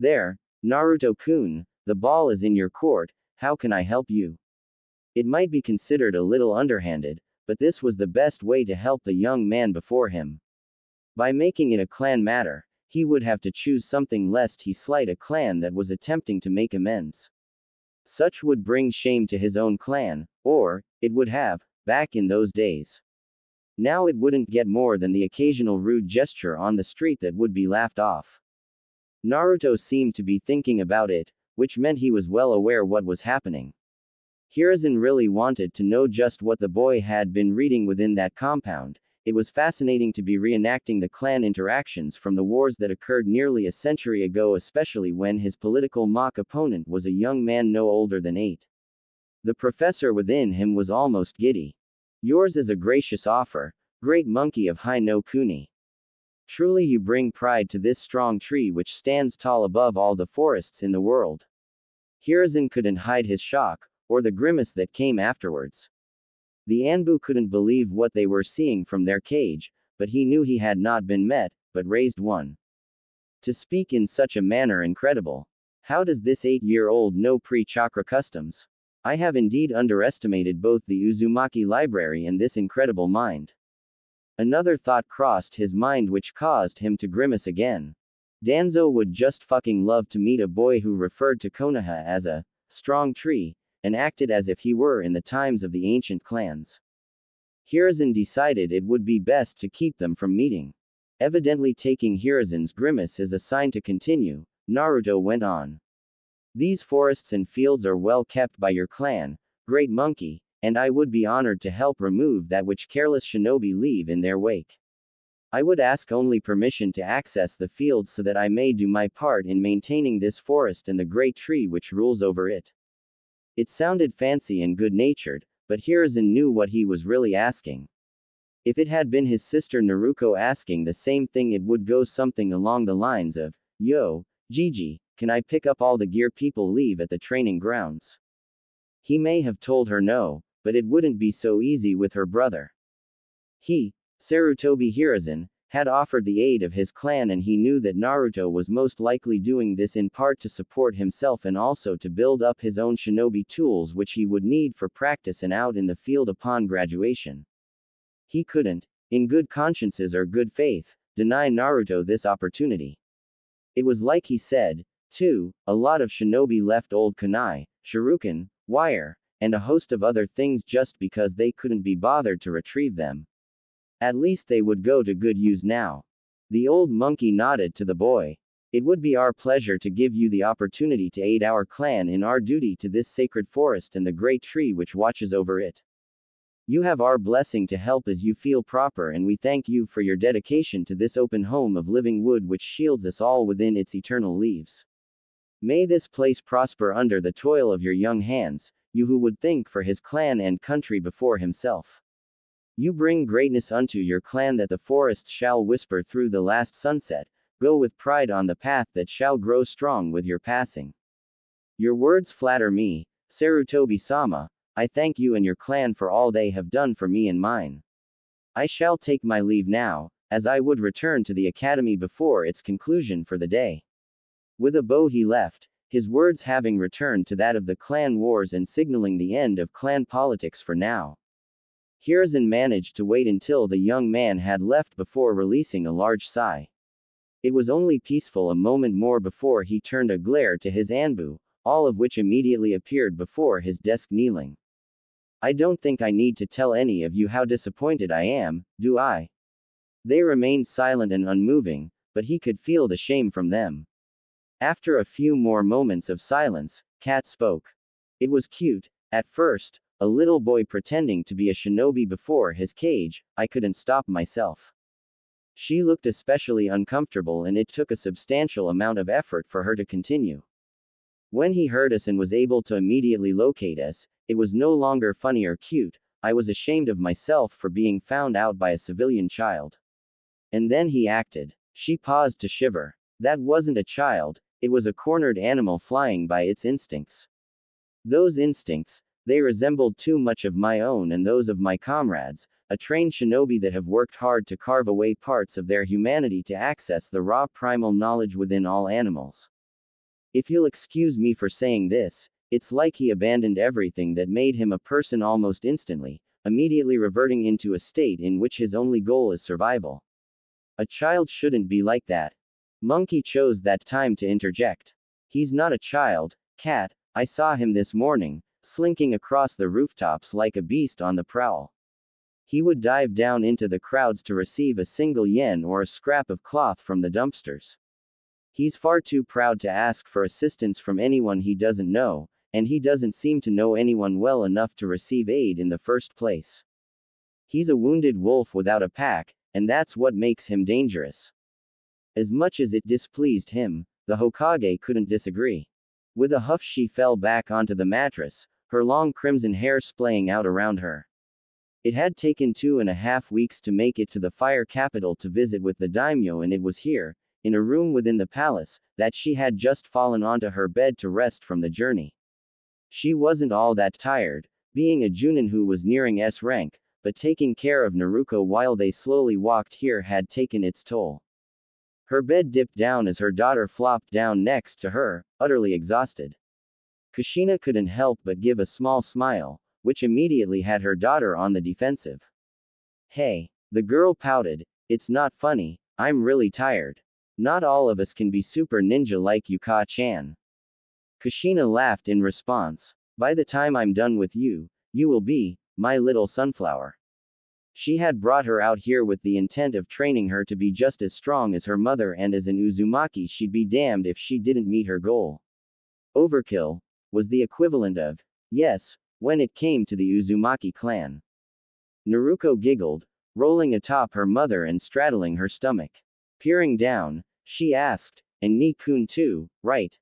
There, Naruto-kun, the ball is in your court, how can I help you?" It might be considered a little underhanded, but this was the best way to help the young man before him. By making it a clan matter, he would have to choose something lest he slight a clan that was attempting to make amends. Such would bring shame to his own clan, or, it would have, back in those days. Now it wouldn't get more than the occasional rude gesture on the street that would be laughed off. Naruto seemed to be thinking about it, which meant he was well aware what was happening. Hiruzen really wanted to know just what the boy had been reading within that compound. It was fascinating to be reenacting the clan interactions from the wars that occurred nearly a century ago, especially when his political mock opponent was a young man no older than 8. The professor within him was almost giddy. Yours is a gracious offer, great monkey of High no Kuni. Truly you bring pride to this strong tree which stands tall above all the forests in the world. Hiruzen couldn't hide his shock, or the grimace that came afterwards. The Anbu couldn't believe what they were seeing from their cage, but he knew he had not been met, but raised one. To speak in such a manner incredible. How does this 8-year-old know pre-chakra customs? I have indeed underestimated both the Uzumaki library and this incredible mind. Another thought crossed his mind which caused him to grimace again. Danzo would just fucking love to meet a boy who referred to Konoha as a strong tree, and acted as if he were in the times of the ancient clans. Hiruzen decided it would be best to keep them from meeting. Evidently taking Hiruzen's grimace as a sign to continue, Naruto went on. These forests and fields are well kept by your clan, great monkey, and I would be honored to help remove that which careless shinobi leave in their wake. I would ask only permission to access the fields so that I may do my part in maintaining this forest and the great tree which rules over it. It sounded fancy and good-natured, but Hiruzen knew what he was really asking. If it had been his sister Naruko asking the same thing, it would go something along the lines of, "Yo, Gigi, can I pick up all the gear people leave at the training grounds?" He may have told her no, but it wouldn't be so easy with her brother. He, Sarutobi Hiruzen, had offered the aid of his clan, and he knew that Naruto was most likely doing this in part to support himself and also to build up his own shinobi tools which he would need for practice and out in the field upon graduation. He couldn't, in good consciences or good faith, deny Naruto this opportunity. It was like he said, too, a lot of shinobi left old kunai, shuriken, wire, and a host of other things just because they couldn't be bothered to retrieve them. At least they would go to good use now. The old monkey nodded to the boy. It would be our pleasure to give you the opportunity to aid our clan in our duty to this sacred forest and the great tree which watches over it. You have our blessing to help as you feel proper, and we thank you for your dedication to this open home of living wood which shields us all within its eternal leaves. May this place prosper under the toil of your young hands, you who would think for his clan and country before himself. You bring greatness unto your clan that the forest shall whisper through the last sunset, go with pride on the path that shall grow strong with your passing. Your words flatter me, Sarutobi-sama. I thank you and your clan for all they have done for me and mine. I shall take my leave now, as I would return to the academy before its conclusion for the day. With a bow he left, his words having returned to that of the clan wars and signaling the end of clan politics for now. Hiruzen managed to wait until the young man had left before releasing a large sigh. It was only peaceful a moment more before he turned a glare to his Anbu, all of which immediately appeared before his desk kneeling. I don't think I need to tell any of you how disappointed I am, do I? They remained silent and unmoving, but he could feel the shame from them. After a few more moments of silence, Kat spoke. It was cute, at first, a little boy pretending to be a shinobi before his cage. I couldn't stop myself. She looked especially uncomfortable, and it took a substantial amount of effort for her to continue. When he heard us and was able to immediately locate us, it was no longer funny or cute. I was ashamed of myself for being found out by a civilian child. And then he acted. She paused to shiver. That wasn't a child, it was a cornered animal flying by its instincts. Those instincts, they resembled too much of my own and those of my comrades, a trained shinobi that have worked hard to carve away parts of their humanity to access the raw primal knowledge within all animals. If you'll excuse me for saying this, It's like he abandoned everything that made him a person almost instantly, immediately reverting into a state in which his only goal is survival. A child shouldn't be like that. Monkey chose that time to interject. He's not a child, Cat. I saw him this morning, slinking across the rooftops like a beast on the prowl. He would dive down into the crowds to receive a single yen or a scrap of cloth from the dumpsters. He's far too proud to ask for assistance from anyone he doesn't know, and he doesn't seem to know anyone well enough to receive aid in the first place. He's a wounded wolf without a pack, and that's what makes him dangerous. As much as it displeased him, the Hokage couldn't disagree. With a huff she fell back onto the mattress, her long crimson hair splaying out around her. It had taken 2.5 weeks to make it to the fire capital to visit with the daimyo, and it was here, in a room within the palace, that she had just fallen onto her bed to rest from the journey. She wasn't all that tired, being a Junin who was nearing S rank, but taking care of Naruto while they slowly walked here had taken its toll. Her bed dipped down as her daughter flopped down next to her, utterly exhausted. Kushina couldn't help but give a small smile, which immediately had her daughter on the defensive. Hey, the girl pouted, it's not funny, I'm really tired. Not all of us can be super ninja like Yuka-chan. Kushina laughed in response. By the time I'm done with you, you will be my little sunflower. She had brought her out here with the intent of training her to be just as strong as her mother, and as an Uzumaki she'd be damned if she didn't meet her goal. Overkill was the equivalent of yes, when it came to the Uzumaki clan. Naruto giggled, rolling atop her mother and straddling her stomach. Peering down, she asked, and Ni-kun too, right?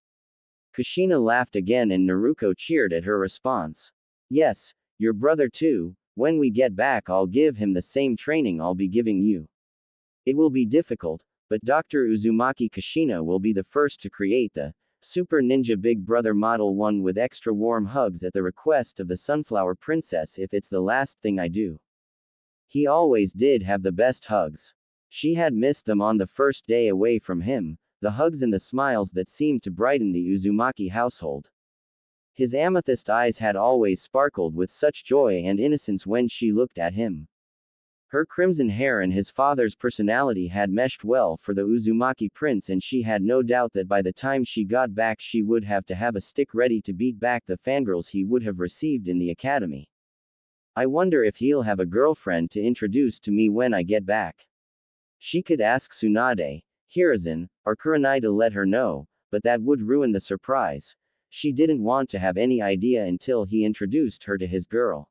Kushina laughed again and Naruto cheered at her response. Yes, your brother too. When we get back I'll give him the same training I'll be giving you. It will be difficult, but Dr. Uzumaki Kushina will be the first to create the Super Ninja Big Brother Model 1 with extra warm hugs at the request of the Sunflower Princess if it's the last thing I do. He always did have the best hugs. She had missed them on the first day away from him, the hugs and the smiles that seemed to brighten the Uzumaki household. His amethyst eyes had always sparkled with such joy and innocence when she looked at him. Her crimson hair and his father's personality had meshed well for the Uzumaki prince, and she had no doubt that by the time she got back she would have to have a stick ready to beat back the fangirls he would have received in the academy. I wonder if he'll have a girlfriend to introduce to me when I get back. She could ask Tsunade, Hiruzen, or Kurenai to let her know, but that would ruin the surprise. She didn't want to have any idea until he introduced her to his girl.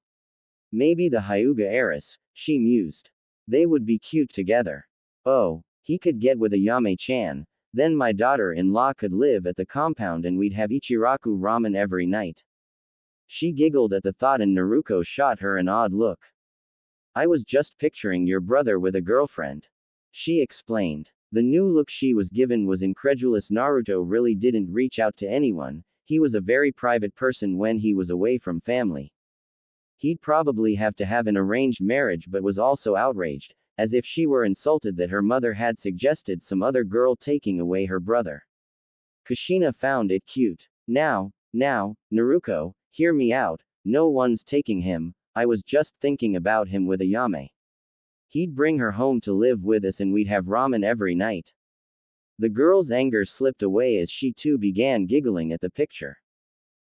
Maybe the Hyuga heiress, she mused. They would be cute together. Oh, he could get with a Yame-chan, then my daughter-in-law could live at the compound and we'd have Ichiraku ramen every night. She giggled at the thought and Naruto shot her an odd look. I was just picturing your brother with a girlfriend. She explained. The new look she was given was incredulous. Naruto really didn't reach out to anyone. He was a very private person when he was away from family. He'd probably have to have an arranged marriage, but was also outraged, as if she were insulted that her mother had suggested some other girl taking away her brother. Kushina found it cute. Now, Naruto, hear me out, no one's taking him, I was just thinking about him with Ayame. He'd bring her home to live with us and we'd have ramen every night. The girl's anger slipped away as she too began giggling at the picture.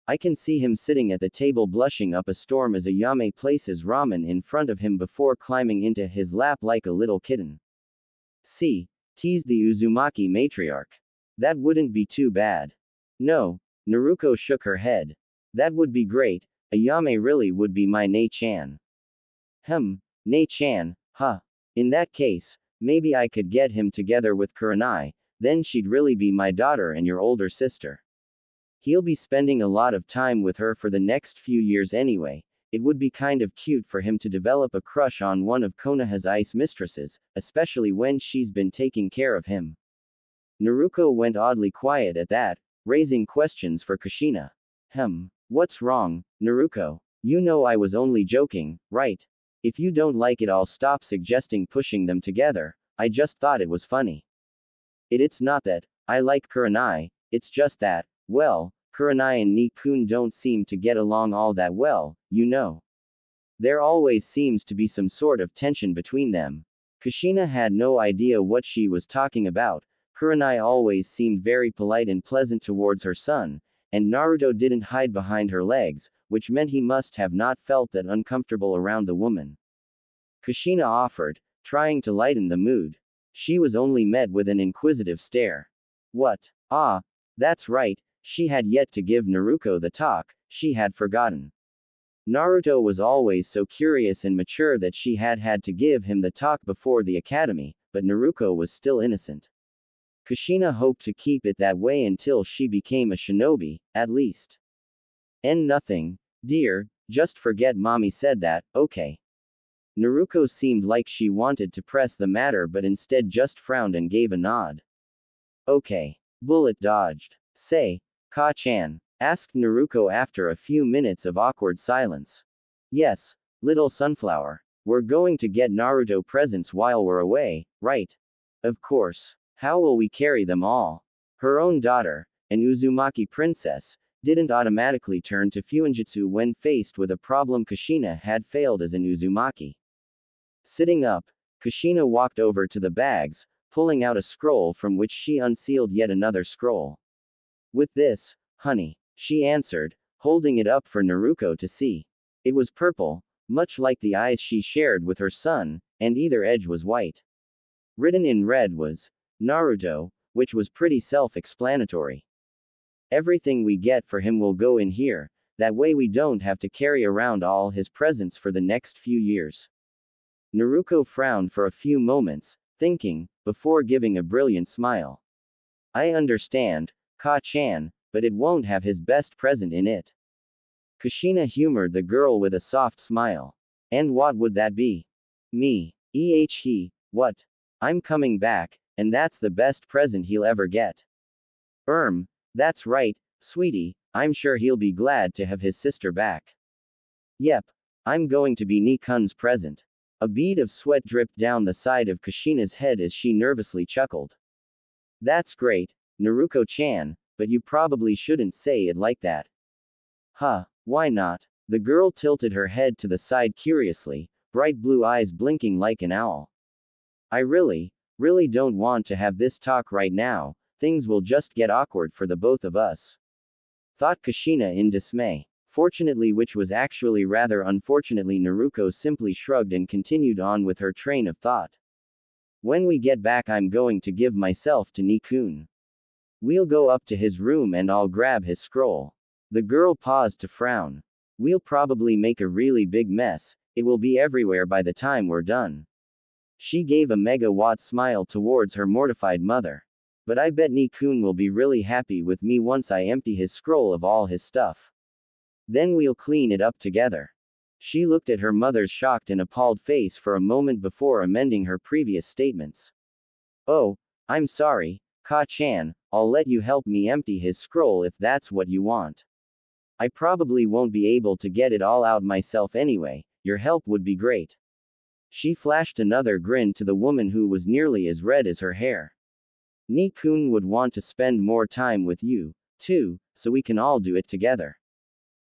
I can see him sitting at the table blushing up a storm as Ayame places ramen in front of him before climbing into his lap like a little kitten. See, teased the Uzumaki matriarch. That wouldn't be too bad. No, Naruto shook her head. That would be great, Ayame really would be my Nei-chan. Nei-chan, huh. In that case, maybe I could get him together with Kurenai, then she'd really be my daughter and your older sister. He'll be spending a lot of time with her for the next few years anyway. It would be kind of cute for him to develop a crush on one of Konoha's ice mistresses, especially when she's been taking care of him. Naruto went oddly quiet at that, raising questions for Kushina. What's wrong, Naruto? You know I was only joking, right? If you don't like it I'll stop suggesting pushing them together, I just thought it was funny. It's not that I like Kurenai, it's just that, well, Kurenai and Nikun don't seem to get along all that well, you know. There always seems to be some sort of tension between them. Kushina had no idea what she was talking about. Kurenai always seemed very polite and pleasant towards her son, and Naruto didn't hide behind her legs, which meant he must have not felt that uncomfortable around the woman. Kushina offered, trying to lighten the mood. She was only met with an inquisitive stare. What? Ah, that's right, she had yet to give Naruto the talk, she had forgotten. Naruto was always so curious and mature that she had had to give him the talk before the academy, but Naruto was still innocent. Kushina hoped to keep it that way until she became a shinobi, at least. And nothing, dear, just forget mommy said that, okay. Naruto seemed like she wanted to press the matter but instead just frowned and gave a nod. Okay. Bullet dodged. Say, Ka-chan, asked Naruto after a few minutes of awkward silence. Yes, little sunflower. We're going to get Naruto presents while we're away, right? Of course. How will we carry them all? Her own daughter, an Uzumaki princess, didn't automatically turn to Fuinjutsu when faced with a problem. Kushina had failed as an Uzumaki. Sitting up, Kushina walked over to the bags, pulling out a scroll from which she unsealed yet another scroll. With this, honey, she answered, holding it up for Naruto to see. It was purple, much like the eyes she shared with her son, and either edge was white. Written in red was, Naruto, which was pretty self-explanatory. Everything we get for him will go in here, that way we don't have to carry around all his presents for the next few years. Naruto frowned for a few moments, thinking, before giving a brilliant smile. I understand, Ka-chan, but it won't have his best present in it. Kushina humored the girl with a soft smile. And what would that be? Me. What? I'm coming back, and that's the best present he'll ever get. That's right, sweetie, I'm sure he'll be glad to have his sister back. Yep. I'm going to be Nikun's present. A bead of sweat dripped down the side of Kushina's head as she nervously chuckled. That's great, Naruto-chan, but you probably shouldn't say it like that. Huh, why not? The girl tilted her head to the side curiously, bright blue eyes blinking like an owl. I really don't want to have this talk right now, things will just get awkward for the both of us. Thought Kushina in dismay. Fortunately, which was actually rather unfortunately, Naruto simply shrugged and continued on with her train of thought. When we get back, I'm going to give myself to Nikun. We'll go up to his room and I'll grab his scroll. The girl paused to frown. We'll probably make a really big mess, it will be everywhere by the time we're done. She gave a megawatt smile towards her mortified mother. But I bet Nikun will be really happy with me once I empty his scroll of all his stuff. Then we'll clean it up together. She looked at her mother's shocked and appalled face for a moment before amending her previous statements. Oh, I'm sorry, Ka-chan, I'll let you help me empty his scroll if that's what you want. I probably won't be able to get it all out myself anyway, your help would be great. She flashed another grin to the woman who was nearly as red as her hair. Nikun would want to spend more time with you, too, so we can all do it together.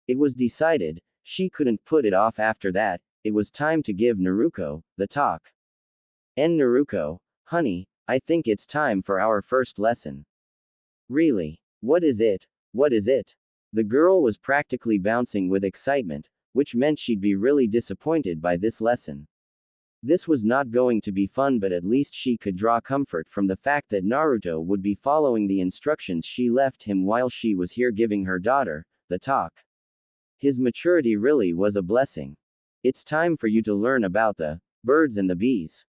It was decided, she couldn't put it off after that, it was time to give Naruto the talk. And Naruto, honey, I think it's time for our first lesson. Really? What is it? What is it? The girl was practically bouncing with excitement, which meant she'd be really disappointed by this lesson. This was not going to be fun, but at least she could draw comfort from the fact that Naruto would be following the instructions she left him while she was here giving her daughter the talk. His maturity really was a blessing. It's time for you to learn about the birds and the bees.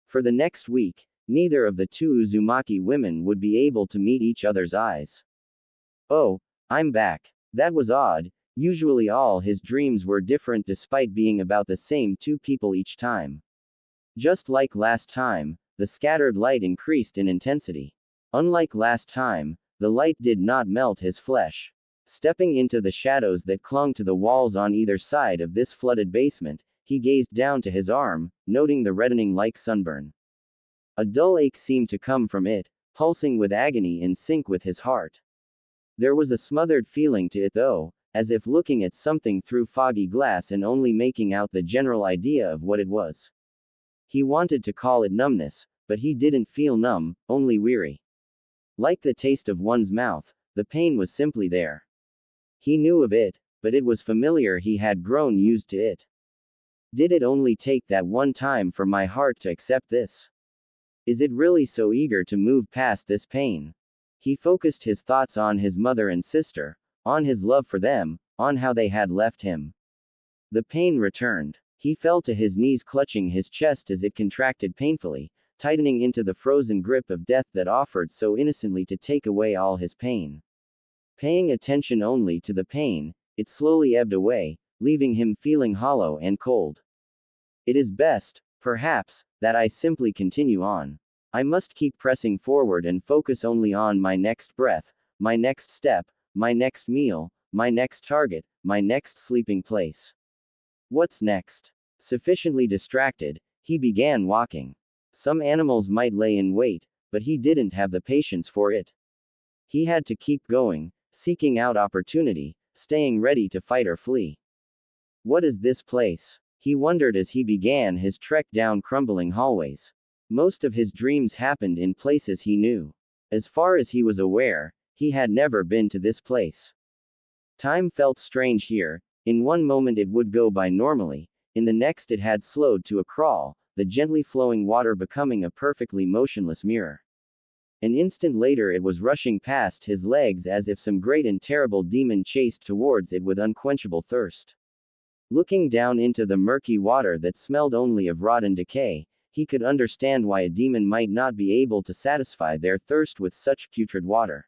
For the next week, neither of the two Uzumaki women would be able to meet each other's eyes. Oh, I'm back. That was odd. Usually all his dreams were different despite being about the same two people each time. Just like last time, the scattered light increased in intensity. Unlike last time, the light did not melt his flesh. Stepping into the shadows that clung to the walls on either side of this flooded basement, he gazed down to his arm, noting the reddening like sunburn. A dull ache seemed to come from it, pulsing with agony in sync with his heart. There was a smothered feeling to it though, as if looking at something through foggy glass and only making out the general idea of what it was. He wanted to call it numbness, but he didn't feel numb, only weary. Like the taste of one's mouth, the pain was simply there. He knew of it, but it was familiar, he had grown used to it. Did it only take that one time for my heart to accept this? Is it really so eager to move past this pain? He focused his thoughts on his mother and sister, on his love for them, on how they had left him. The pain returned. He fell to his knees, clutching his chest as it contracted painfully, tightening into the frozen grip of death that offered so innocently to take away all his pain. Paying attention only to the pain, it slowly ebbed away, leaving him feeling hollow and cold. It is best, perhaps, that I simply continue on. I must keep pressing forward and focus only on my next breath, my next step, my next meal, my next target, my next sleeping place. What's next? Sufficiently distracted, he began walking. Some animals might lay in wait, but he didn't have the patience for it. He had to keep going, seeking out opportunity, staying ready to fight or flee. What is this place? He wondered as he began his trek down crumbling hallways. Most of his dreams happened in places he knew. As far as he was aware, he had never been to this place. Time felt strange here. In one moment it would go by normally, in the next it had slowed to a crawl, the gently flowing water becoming a perfectly motionless mirror. An instant later it was rushing past his legs as if some great and terrible demon chased towards it with unquenchable thirst. Looking down into the murky water that smelled only of rot and decay, he could understand why a demon might not be able to satisfy their thirst with such putrid water.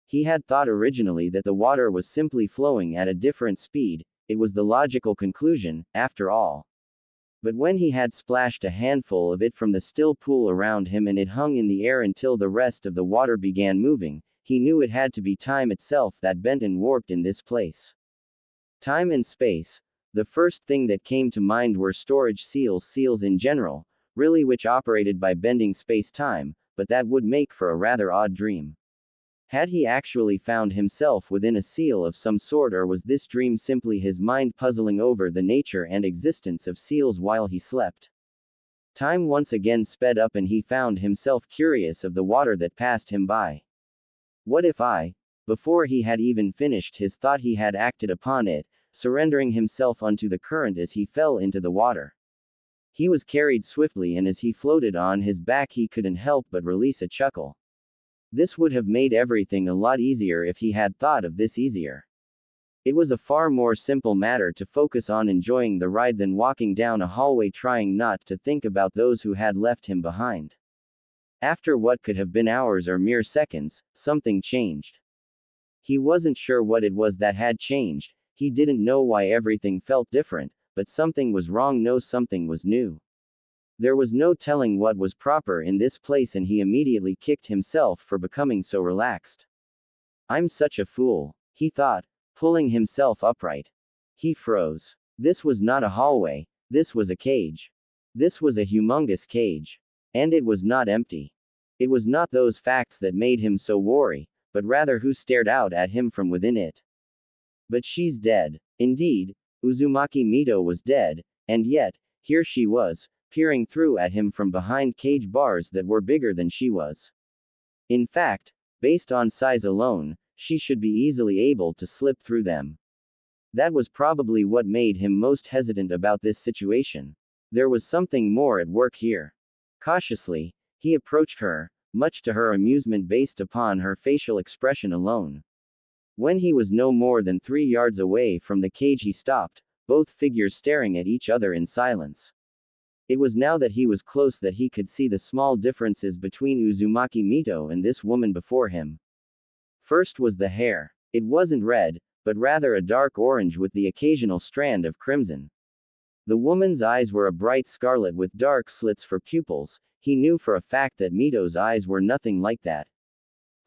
He had thought originally that the water was simply flowing at a different speed, it was the logical conclusion, after all. But when he had splashed a handful of it from the still pool around him and it hung in the air until the rest of the water began moving, he knew it had to be time itself that bent and warped in this place. Time and space. The first thing that came to mind were storage seals in general, really, which operated by bending space-time, but that would make for a rather odd dream. Had he actually found himself within a seal of some sort, or was this dream simply his mind puzzling over the nature and existence of seals while he slept? Time once again sped up and he found himself curious of the water that passed him by. What if before he had even finished his thought, he had acted upon it, surrendering himself unto the current as he fell into the water? He was carried swiftly, and as he floated on his back he couldn't help but release a chuckle. This would have made everything a lot easier if he had thought of this easier. It was a far more simple matter to focus on enjoying the ride than walking down a hallway trying not to think about those who had left him behind. After what could have been hours or mere seconds, something changed. He wasn't sure what it was that had changed, he didn't know why everything felt different, but something was wrong, no, something was new. There was no telling what was proper in this place, and he immediately kicked himself for becoming so relaxed. I'm such a fool, he thought, pulling himself upright. He froze. This was not a hallway, this was a cage. This was a humongous cage. And it was not empty. It was not those facts that made him so wary, but rather who stared out at him from within it. But she's dead. Indeed, Uzumaki Mito was dead, and yet, here she was, peering through at him from behind cage bars that were bigger than she was. In fact, based on size alone, she should be easily able to slip through them. That was probably what made him most hesitant about this situation. There was something more at work here. Cautiously, he approached her, much to her amusement based upon her facial expression alone. When he was no more than 3 yards away from the cage he stopped, both figures staring at each other in silence. It was now that he was close that he could see the small differences between Uzumaki Mito and this woman before him. First was the hair. It wasn't red, but rather a dark orange with the occasional strand of crimson. The woman's eyes were a bright scarlet with dark slits for pupils. He knew for a fact that Mito's eyes were nothing like that.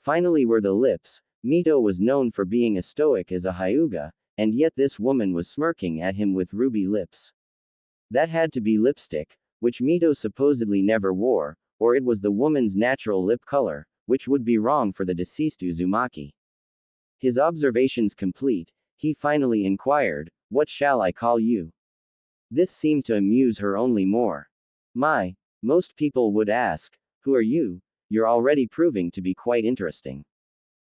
Finally were the lips. Mito was known for being as stoic as a hyuga, and yet this woman was smirking at him with ruby lips. That had to be lipstick, which Mito supposedly never wore, or it was the woman's natural lip color, which would be wrong for the deceased Uzumaki. His observations complete, he finally inquired, "What shall I call you?" This seemed to amuse her only more. Most people would ask, "Who are you? You're already proving to be quite interesting."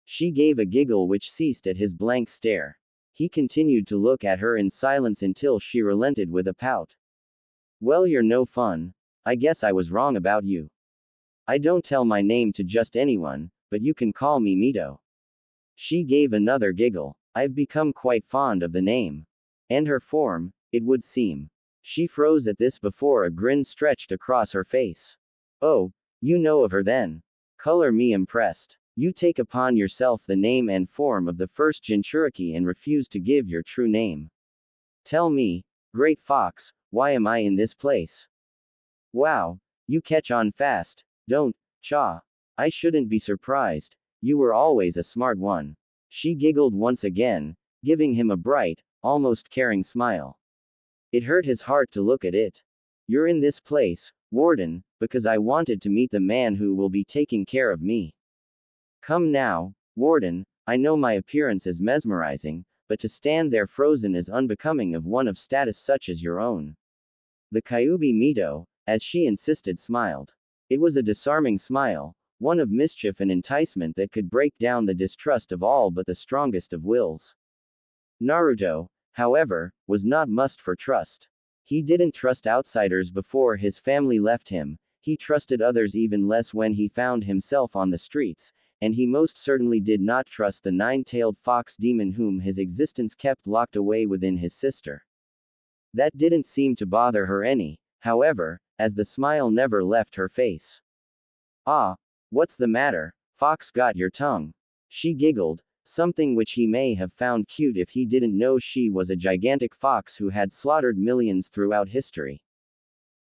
She gave a giggle which ceased at his blank stare. He continued to look at her in silence until she relented with a pout. "Well, you're no fun. I guess I was wrong about you. I don't tell my name to just anyone, but you can call me Mito." She gave another giggle. "I've become quite fond of the name. And her form, it would seem." She froze at this before a grin stretched across her face. "Oh, you know of her then. Color me impressed. You take upon yourself the name and form of the first Jinchuriki and refuse to give your true name. Tell me, Great Fox, why am I in this place?" "Wow, you catch on fast, don't, Cha. I shouldn't be surprised, you were always a smart one." She giggled once again, giving him a bright, almost caring smile. It hurt his heart to look at it. "You're in this place, Warden, because I wanted to meet the man who will be taking care of me. Come now, Warden, I know my appearance is mesmerizing, but to stand there frozen is unbecoming of one of status such as your own." The Kyubi Mito, as she insisted, smiled. It was a disarming smile, one of mischief and enticement that could break down the distrust of all but the strongest of wills. Naruto, however, was not must for trust. He didn't trust outsiders before his family left him, he trusted others even less when he found himself on the streets, and he most certainly did not trust the nine-tailed fox demon whom his existence kept locked away within his sister. That didn't seem to bother her any, however, as the smile never left her face. "Ah, what's the matter, Fox, got your tongue?" She giggled, something which he may have found cute if he didn't know she was a gigantic fox who had slaughtered millions throughout history.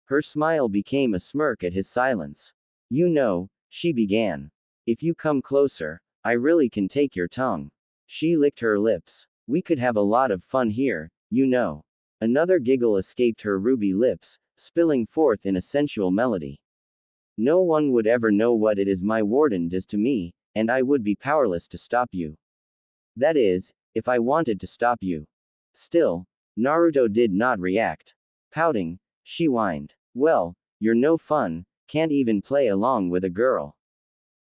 Her smile became a smirk at his silence. "You know," she began, "if you come closer, I really can take your tongue." She licked her lips. "We could have a lot of fun here, you know." Another giggle escaped her ruby lips, spilling forth in a sensual melody. "No one would ever know what it is my warden does to me, and I would be powerless to stop you. That is, if I wanted to stop you." Still, Naruto did not react. Pouting, she whined, "Well, you're no fun, can't even play along with a girl.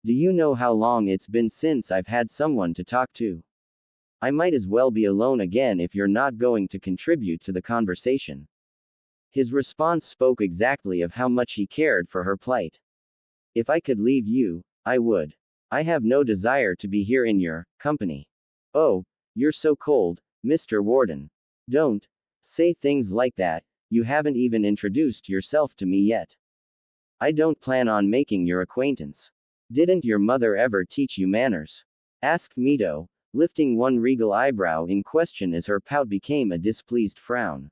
Do you know how long it's been since I've had someone to talk to? I might as well be alone again if you're not going to contribute to the conversation." His response spoke exactly of how much he cared for her plight. "If I could leave you, I would. I have no desire to be here in your company." "Oh, you're so cold, Mr. Warden. Don't say things like that, you haven't even introduced yourself to me yet. I don't plan on making your acquaintance. Didn't your mother ever teach you manners?" asked Mito, lifting one regal eyebrow in question as her pout became a displeased frown.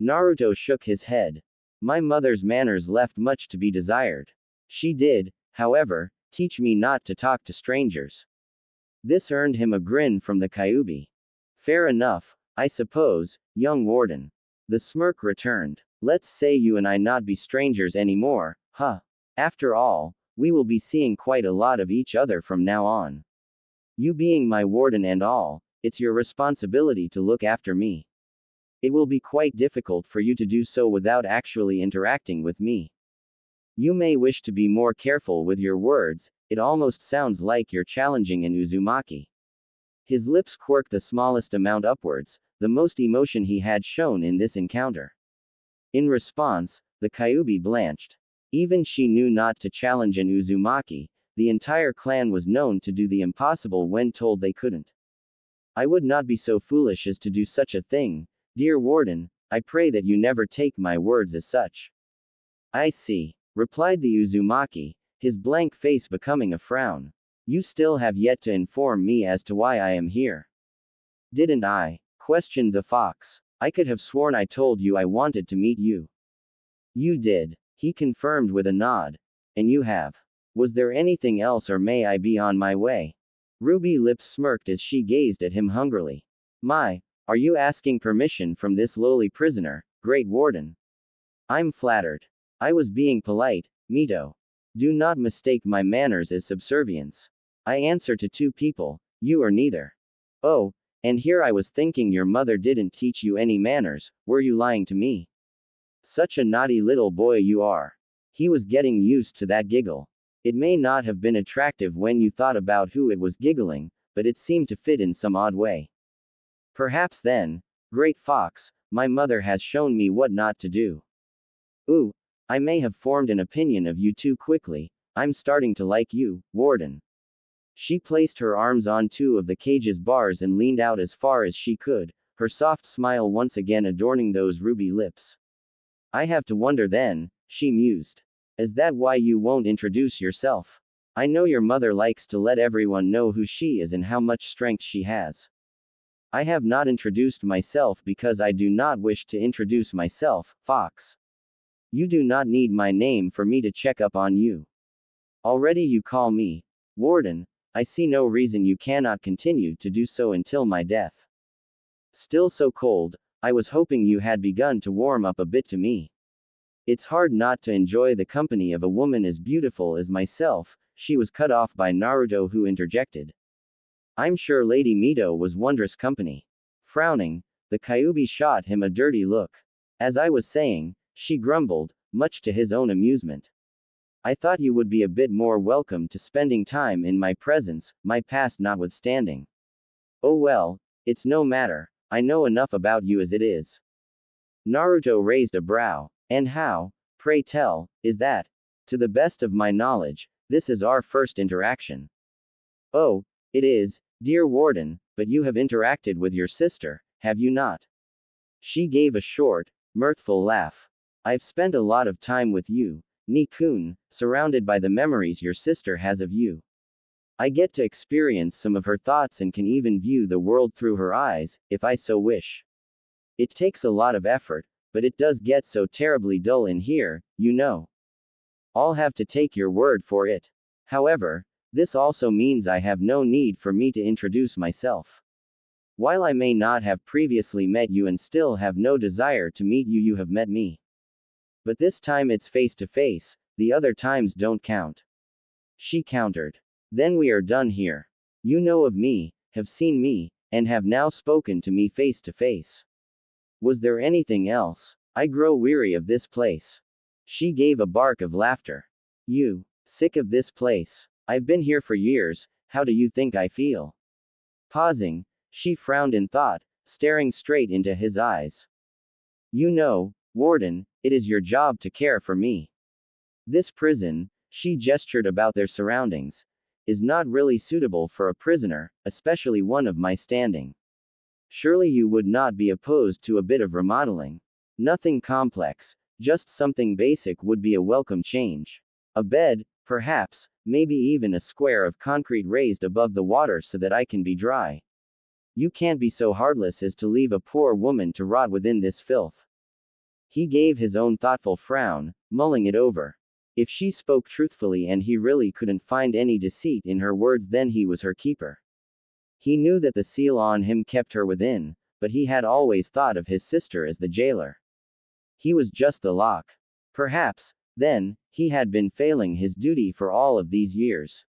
Naruto shook his head. "My mother's manners left much to be desired. She did, however, teach me not to talk to strangers." This earned him a grin from the Kyubi. "Fair enough, I suppose, young warden." The smirk returned. "Let's say you and I not be strangers anymore, huh? After all, we will be seeing quite a lot of each other from now on. You being my warden and all, it's your responsibility to look after me. It will be quite difficult for you to do so without actually interacting with me. You may wish to be more careful with your words, it almost sounds like you're challenging an Uzumaki." His lips quirked the smallest amount upwards, the most emotion he had shown in this encounter. In response, the Kyubi blanched. Even she knew not to challenge an Uzumaki, the entire clan was known to do the impossible when told they couldn't. "I would not be so foolish as to do such a thing, dear warden, I pray that you never take my words as such." "I see," replied the Uzumaki, his blank face becoming a frown. "You still have yet to inform me as to why I am here." "Didn't I?" questioned the fox. "I could have sworn I told you I wanted to meet you." "You did," he confirmed with a nod. "And you have. Was there anything else, or may I be on my way?" Ruby lips smirked as she gazed at him hungrily. "My, are you asking permission from this lowly prisoner, Great Warden?" "I'm flattered. I was being polite, Mito. Do not mistake my manners as subservience. I answer to two people, you or neither." Oh, and here I was thinking your mother didn't teach you any manners, were you lying to me? Such a naughty little boy you are. He was getting used to that giggle. It may not have been attractive when you thought about who it was giggling, but it seemed to fit in some odd way. Perhaps then, great fox, my mother has shown me what not to do. Ooh, I may have formed an opinion of you too quickly, I'm starting to like you, Warden. She placed her arms on two of the cage's bars and leaned out as far as she could, her soft smile once again adorning those ruby lips. I have to wonder then, she mused. Is that why you won't introduce yourself? I know your mother likes to let everyone know who she is and how much strength she has. I have not introduced myself because I do not wish to introduce myself, Fox. You do not need my name for me to check up on you. Already you call me Warden, I see no reason you cannot continue to do so until my death. Still so cold, I was hoping you had begun to warm up a bit to me. It's hard not to enjoy the company of a woman as beautiful as myself, she was cut off by Naruto who interjected. I'm sure Lady Mito was wondrous company. Frowning, the Kyuubi shot him a dirty look. As I was saying, she grumbled, much to his own amusement. I thought you would be a bit more welcome to spending time in my presence, my past notwithstanding. Oh well, it's no matter, I know enough about you as it is. Naruto raised a brow. And how, pray tell, is that? To the best of my knowledge, this is our first interaction. Oh, it is, dear Warden, but you have interacted with your sister, have you not? She gave a short, mirthful laugh. I've spent a lot of time with you, Ni-kun, surrounded by the memories your sister has of you. I get to experience some of her thoughts and can even view the world through her eyes, if I so wish. It takes a lot of effort, but it does get so terribly dull in here, you know. I'll have to take your word for it. However, this also means I have no need for me to introduce myself. While I may not have previously met you and still have no desire to meet you, you have met me. But this time it's face to face, the other times don't count. She countered. Then we are done here. You know of me, have seen me, and have now spoken to me face to face. Was there anything else? I grow weary of this place. She gave a bark of laughter. You, sick of this place? I've been here for years, how do you think I feel? Pausing, she frowned in thought, staring straight into his eyes. You know, Warden, it is your job to care for me. This prison, she gestured about their surroundings, is not really suitable for a prisoner, especially one of my standing. Surely you would not be opposed to a bit of remodeling. Nothing complex, just something basic would be a welcome change. A bed, perhaps, maybe even a square of concrete raised above the water so that I can be dry. You can't be so heartless as to leave a poor woman to rot within this filth. He gave his own thoughtful frown, mulling it over. If she spoke truthfully and he really couldn't find any deceit in her words, then he was her keeper. He knew that the seal on him kept her within, but he had always thought of his sister as the jailer. He was just the lock. Perhaps, then, he had been failing his duty for all of these years.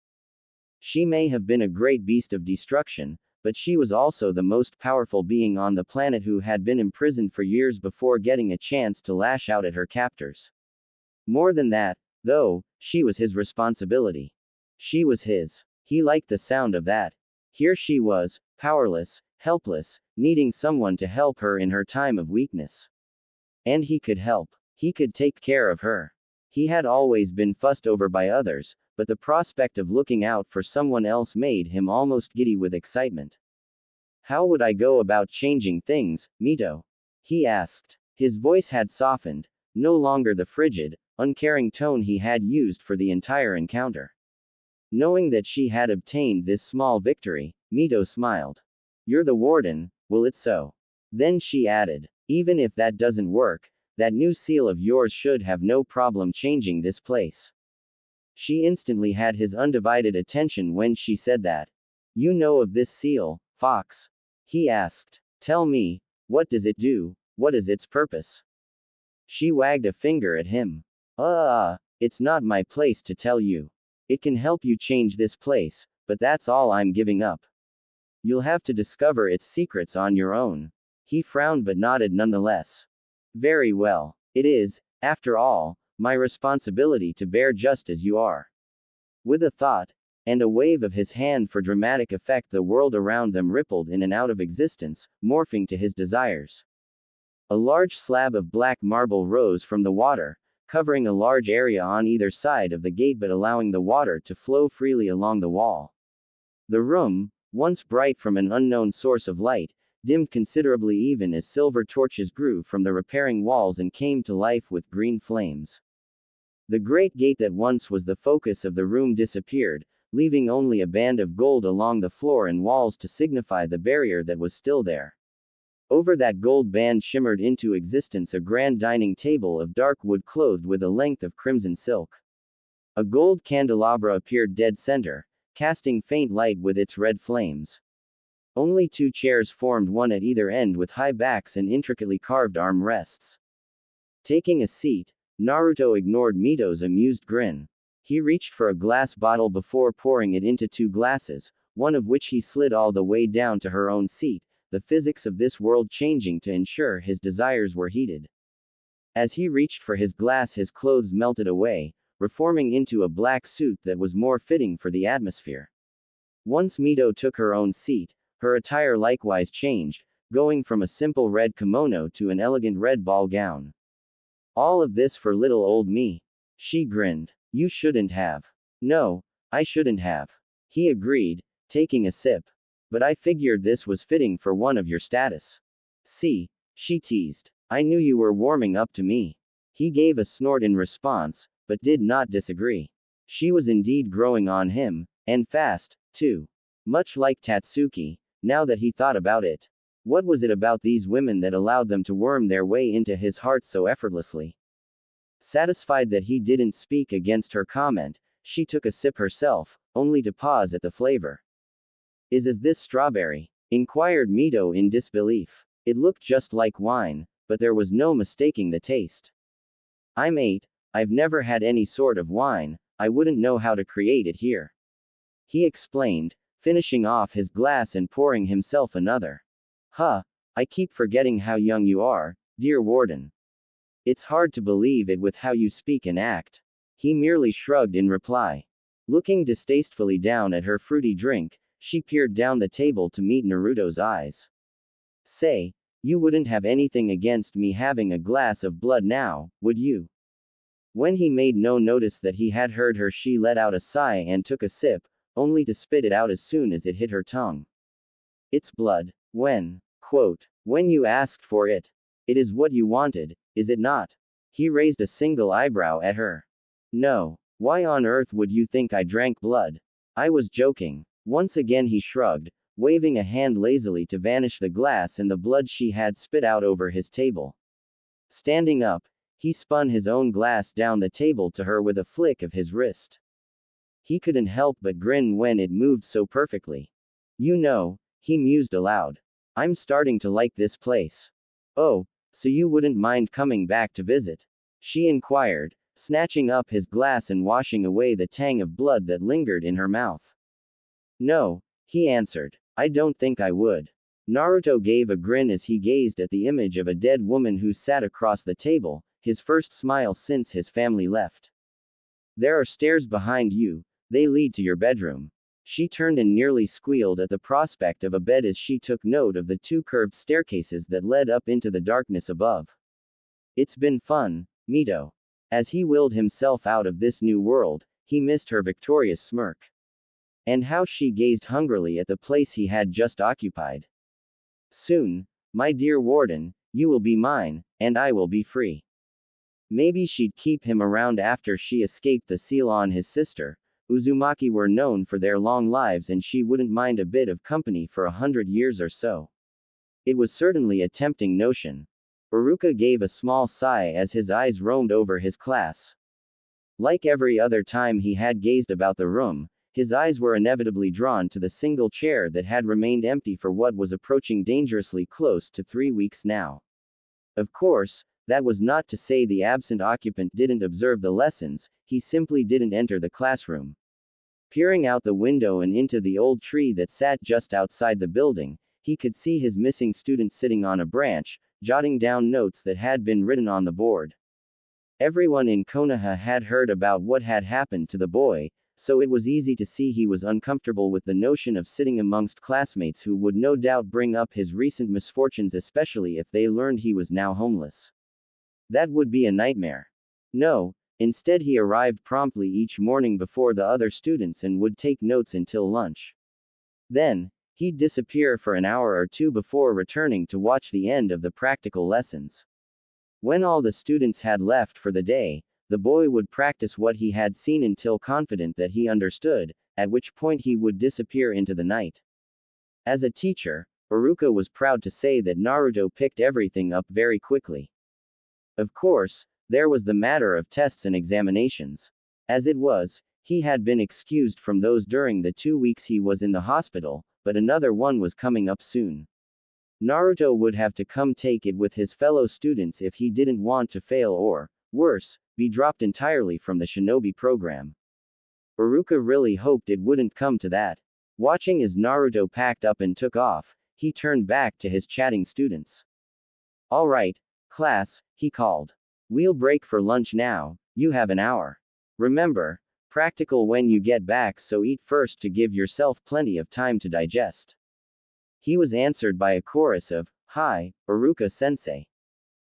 She may have been a great beast of destruction, but she was also the most powerful being on the planet who had been imprisoned for years before getting a chance to lash out at her captors. More than that, though, she was his responsibility. She was his. He liked the sound of that. Here she was, powerless, helpless, needing someone to help her in her time of weakness. And he could help. He could take care of her. He had always been fussed over by others, but the prospect of looking out for someone else made him almost giddy with excitement. How would I go about changing things, Mito? He asked. His voice had softened, no longer the frigid, uncaring tone he had used for the entire encounter. Knowing that she had obtained this small victory, Mito smiled. You're the warden, will it so? Then she added, even if that doesn't work, that new seal of yours should have no problem changing this place. She instantly had his undivided attention when she said that. You know of this seal, Fox? He asked. Tell me, what does it do, what is its purpose? She wagged a finger at him. It's not my place to tell you. It can help you change this place, but that's all I'm giving up. You'll have to discover its secrets on your own. He frowned but nodded nonetheless. Very well. It is, after all, my responsibility to bear just as you are. With a thought, and a wave of his hand for dramatic effect, the world around them rippled in and out of existence, morphing to his desires. A large slab of black marble rose from the water, covering a large area on either side of the gate but allowing the water to flow freely along the wall. The room, once bright from an unknown source of light, dimmed considerably even as silver torches grew from the repairing walls and came to life with green flames. The great gate that once was the focus of the room disappeared, leaving only a band of gold along the floor and walls to signify the barrier that was still there. Over that gold band shimmered into existence a grand dining table of dark wood clothed with a length of crimson silk. A gold candelabra appeared dead center, casting faint light with its red flames. Only 2 chairs formed, one at either end with high backs and intricately carved arm rests. Taking a seat, Naruto ignored Mito's amused grin. He reached for a glass bottle before pouring it into 2 glasses, one of which he slid all the way down to her own seat, the physics of this world changing to ensure his desires were heeded. As he reached for his glass, his clothes melted away, reforming into a black suit that was more fitting for the atmosphere. Once Mito took her own seat, her attire likewise changed, going from a simple red kimono to an elegant red ball gown. All of this for little old me. She grinned. You shouldn't have. No, I shouldn't have. He agreed, taking a sip. But I figured this was fitting for one of your status. See, she teased. I knew you were warming up to me. He gave a snort in response, but did not disagree. She was indeed growing on him, and fast, too. Much like Tatsuki, now that he thought about it. What was it about these women that allowed them to worm their way into his heart so effortlessly? Satisfied that he didn't speak against her comment, she took a sip herself, only to pause at the flavor. Is this strawberry? Inquired Mito in disbelief. It looked just like wine, but there was no mistaking the taste. I'm 8, I've never had any sort of wine, I wouldn't know how to create it here. He explained, finishing off his glass and pouring himself another. Huh, I keep forgetting how young you are, dear Warden. It's hard to believe it with how you speak and act. He merely shrugged in reply. Looking distastefully down at her fruity drink, she peered down the table to meet Naruto's eyes. Say, you wouldn't have anything against me having a glass of blood now, would you? When he made no notice that he had heard her, she let out a sigh and took a sip, only to spit it out as soon as it hit her tongue. It's blood. When you asked for it. It is what you wanted, is it not? He raised a single eyebrow at her. No. Why on earth would you think I drank blood? I was joking. Once again he shrugged, waving a hand lazily to vanish the glass and the blood she had spit out over his table. Standing up, he spun his own glass down the table to her with a flick of his wrist. He couldn't help but grin when it moved so perfectly. You know, he mused aloud. I'm starting to like this place. Oh, so you wouldn't mind coming back to visit? She inquired, snatching up his glass and washing away the tang of blood that lingered in her mouth. No, he answered. I don't think I would. Naruto gave a grin as he gazed at the image of a dead woman who sat across the table, his first smile since his family left. There are stairs behind you, they lead to your bedroom. She turned and nearly squealed at the prospect of a bed as she took note of the 2 curved staircases that led up into the darkness above. It's been fun, Mito. As he willed himself out of this new world, he missed her victorious smirk. And how she gazed hungrily at the place he had just occupied. Soon, my dear Warden, you will be mine, and I will be free. Maybe she'd keep him around after she escaped the seal on his sister. Uzumaki were known for their long lives and she wouldn't mind a bit of company for 100 years or so. It was certainly a tempting notion. Iruka gave a small sigh as his eyes roamed over his class. Like every other time he had gazed about the room, his eyes were inevitably drawn to the single chair that had remained empty for what was approaching dangerously close to 3 weeks now. Of course, that was not to say the absent occupant didn't observe the lessons, he simply didn't enter the classroom. Peering out the window and into the old tree that sat just outside the building, he could see his missing student sitting on a branch, jotting down notes that had been written on the board. Everyone in Konoha had heard about what had happened to the boy, so it was easy to see he was uncomfortable with the notion of sitting amongst classmates who would no doubt bring up his recent misfortunes, especially if they learned he was now homeless. That would be a nightmare. No, instead he arrived promptly each morning before the other students and would take notes until lunch. Then, he'd disappear for an hour or two before returning to watch the end of the practical lessons. When all the students had left for the day, the boy would practice what he had seen until confident that he understood, at which point he would disappear into the night. As a teacher, Iruka was proud to say that Naruto picked everything up very quickly. Of course, there was the matter of tests and examinations. As it was, he had been excused from those during the 2 weeks he was in the hospital, but another one was coming up soon. Naruto would have to come take it with his fellow students if he didn't want to fail or, worse, be dropped entirely from the shinobi program. Iruka really hoped it wouldn't come to that. Watching as Naruto packed up and took off, he turned back to his chatting students. "All right, class," he called. "We'll break for lunch now, you have an hour. Remember, practical when you get back, so eat first to give yourself plenty of time to digest." He was answered by a chorus of, "Hi, Iruka-sensei."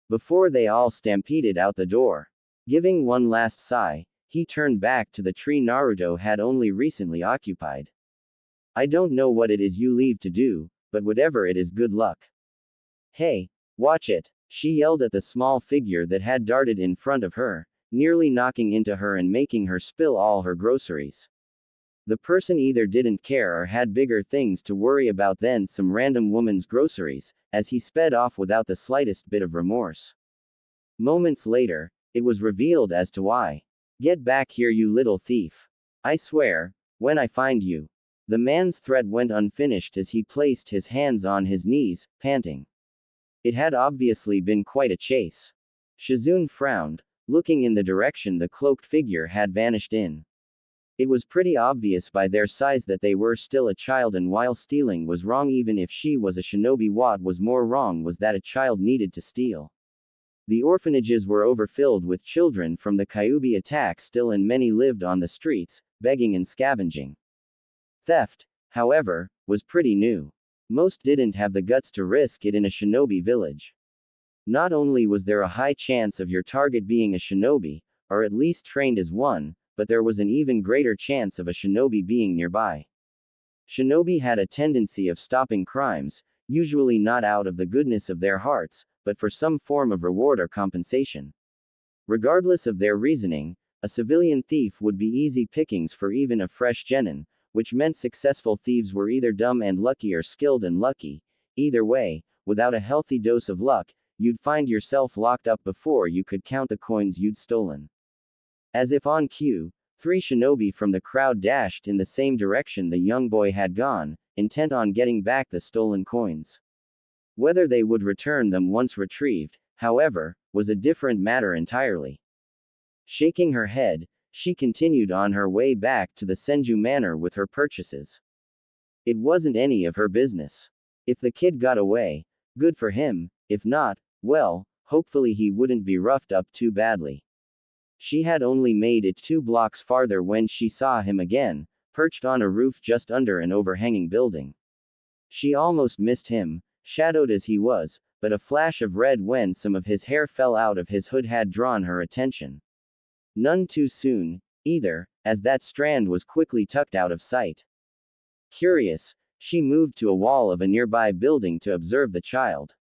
Before they all stampeded out the door. Giving one last sigh, he turned back to the tree Naruto had only recently occupied. "I don't know what it is you leave to do, but whatever it is, good luck." "Hey, watch it," she yelled at the small figure that had darted in front of her, nearly knocking into her and making her spill all her groceries. The person either didn't care or had bigger things to worry about than some random woman's groceries, as he sped off without the slightest bit of remorse. Moments later, it was revealed as to why. "Get back here, you little thief. I swear, when I find you." The man's threat went unfinished as he placed his hands on his knees, panting. It had obviously been quite a chase. Shizune frowned, looking in the direction the cloaked figure had vanished in. It was pretty obvious by their size that they were still a child, and while stealing was wrong even if she was a shinobi, what was more wrong was that a child needed to steal. The orphanages were overfilled with children from the Kyuubi attack still, and many lived on the streets, begging and scavenging. Theft, however, was pretty new. Most didn't have the guts to risk it in a shinobi village. Not only was there a high chance of your target being a shinobi, or at least trained as one, but there was an even greater chance of a shinobi being nearby. Shinobi had a tendency of stopping crimes, usually not out of the goodness of their hearts, but for some form of reward or compensation. Regardless of their reasoning, a civilian thief would be easy pickings for even a fresh genin, which meant successful thieves were either dumb and lucky or skilled and lucky. Either way, without a healthy dose of luck, you'd find yourself locked up before you could count the coins you'd stolen. As if on cue, 3 shinobi from the crowd dashed in the same direction the young boy had gone, intent on getting back the stolen coins. Whether they would return them once retrieved, however, was a different matter entirely. Shaking her head, she continued on her way back to the Senju Manor with her purchases. It wasn't any of her business. If the kid got away, good for him; if not, well, hopefully he wouldn't be roughed up too badly. She had only made it 2 blocks farther when she saw him again, perched on a roof just under an overhanging building. She almost missed him, shadowed as he was, but a flash of red when some of his hair fell out of his hood had drawn her attention. None too soon, either, as that strand was quickly tucked out of sight. Curious, she moved to a wall of a nearby building to observe the child.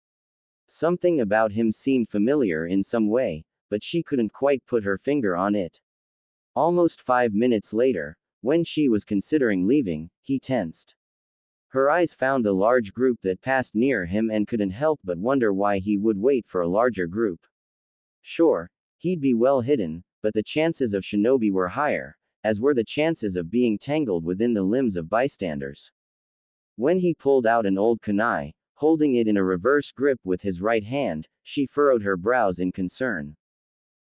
Something about him seemed familiar in some way, but she couldn't quite put her finger on it. Almost 5 minutes later, when she was considering leaving, he tensed. Her eyes found the large group that passed near him and couldn't help but wonder why he would wait for a larger group. Sure, he'd be well hidden, but the chances of shinobi were higher, as were the chances of being tangled within the limbs of bystanders. When he pulled out an old kunai, holding it in a reverse grip with his right hand, she furrowed her brows in concern.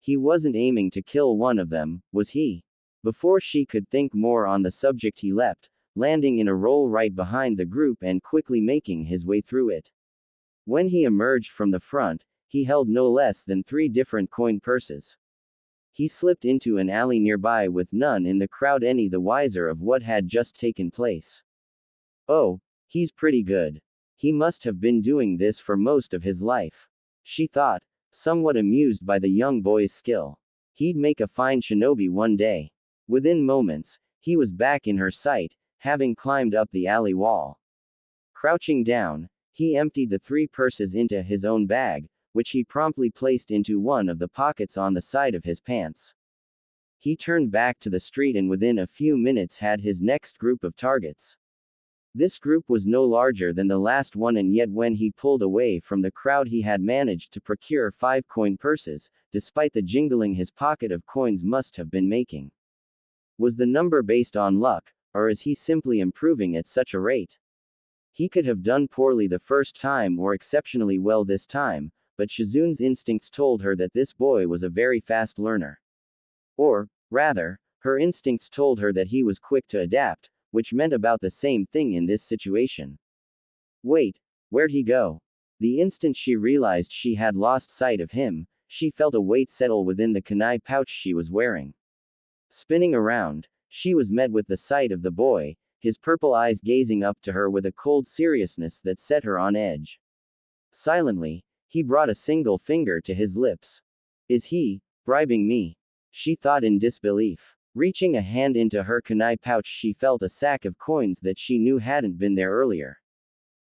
He wasn't aiming to kill one of them, was he? Before she could think more on the subject, he leapt, landing in a roll right behind the group and quickly making his way through it. When he emerged from the front, he held no less than 3 different coin purses. He slipped into an alley nearby with none in the crowd any the wiser of what had just taken place. Oh, he's pretty good. He must have been doing this for most of his life, she thought, somewhat amused by the young boy's skill. He'd make a fine shinobi one day. Within moments, he was back in her sight, having climbed up the alley wall. Crouching down, he emptied the 3 purses into his own bag, which he promptly placed into one of the pockets on the side of his pants. He turned back to the street and within a few minutes had his next group of targets. This group was no larger than the last one, and yet when he pulled away from the crowd he had managed to procure 5 coin purses, despite the jingling his pocket of coins must have been making. Was the number based on luck, or is he simply improving at such a rate? He could have done poorly the first time or exceptionally well this time, but Shizun's instincts told her that this boy was a very fast learner. Or, rather, her instincts told her that he was quick to adapt, which meant about the same thing in this situation. Wait, where'd he go? The instant she realized she had lost sight of him, she felt a weight settle within the kunai pouch she was wearing. Spinning around, she was met with the sight of the boy, his purple eyes gazing up to her with a cold seriousness that set her on edge. Silently, he brought a single finger to his lips. Is he bribing me? She thought in disbelief. Reaching a hand into her kunai pouch, she felt a sack of coins that she knew hadn't been there earlier.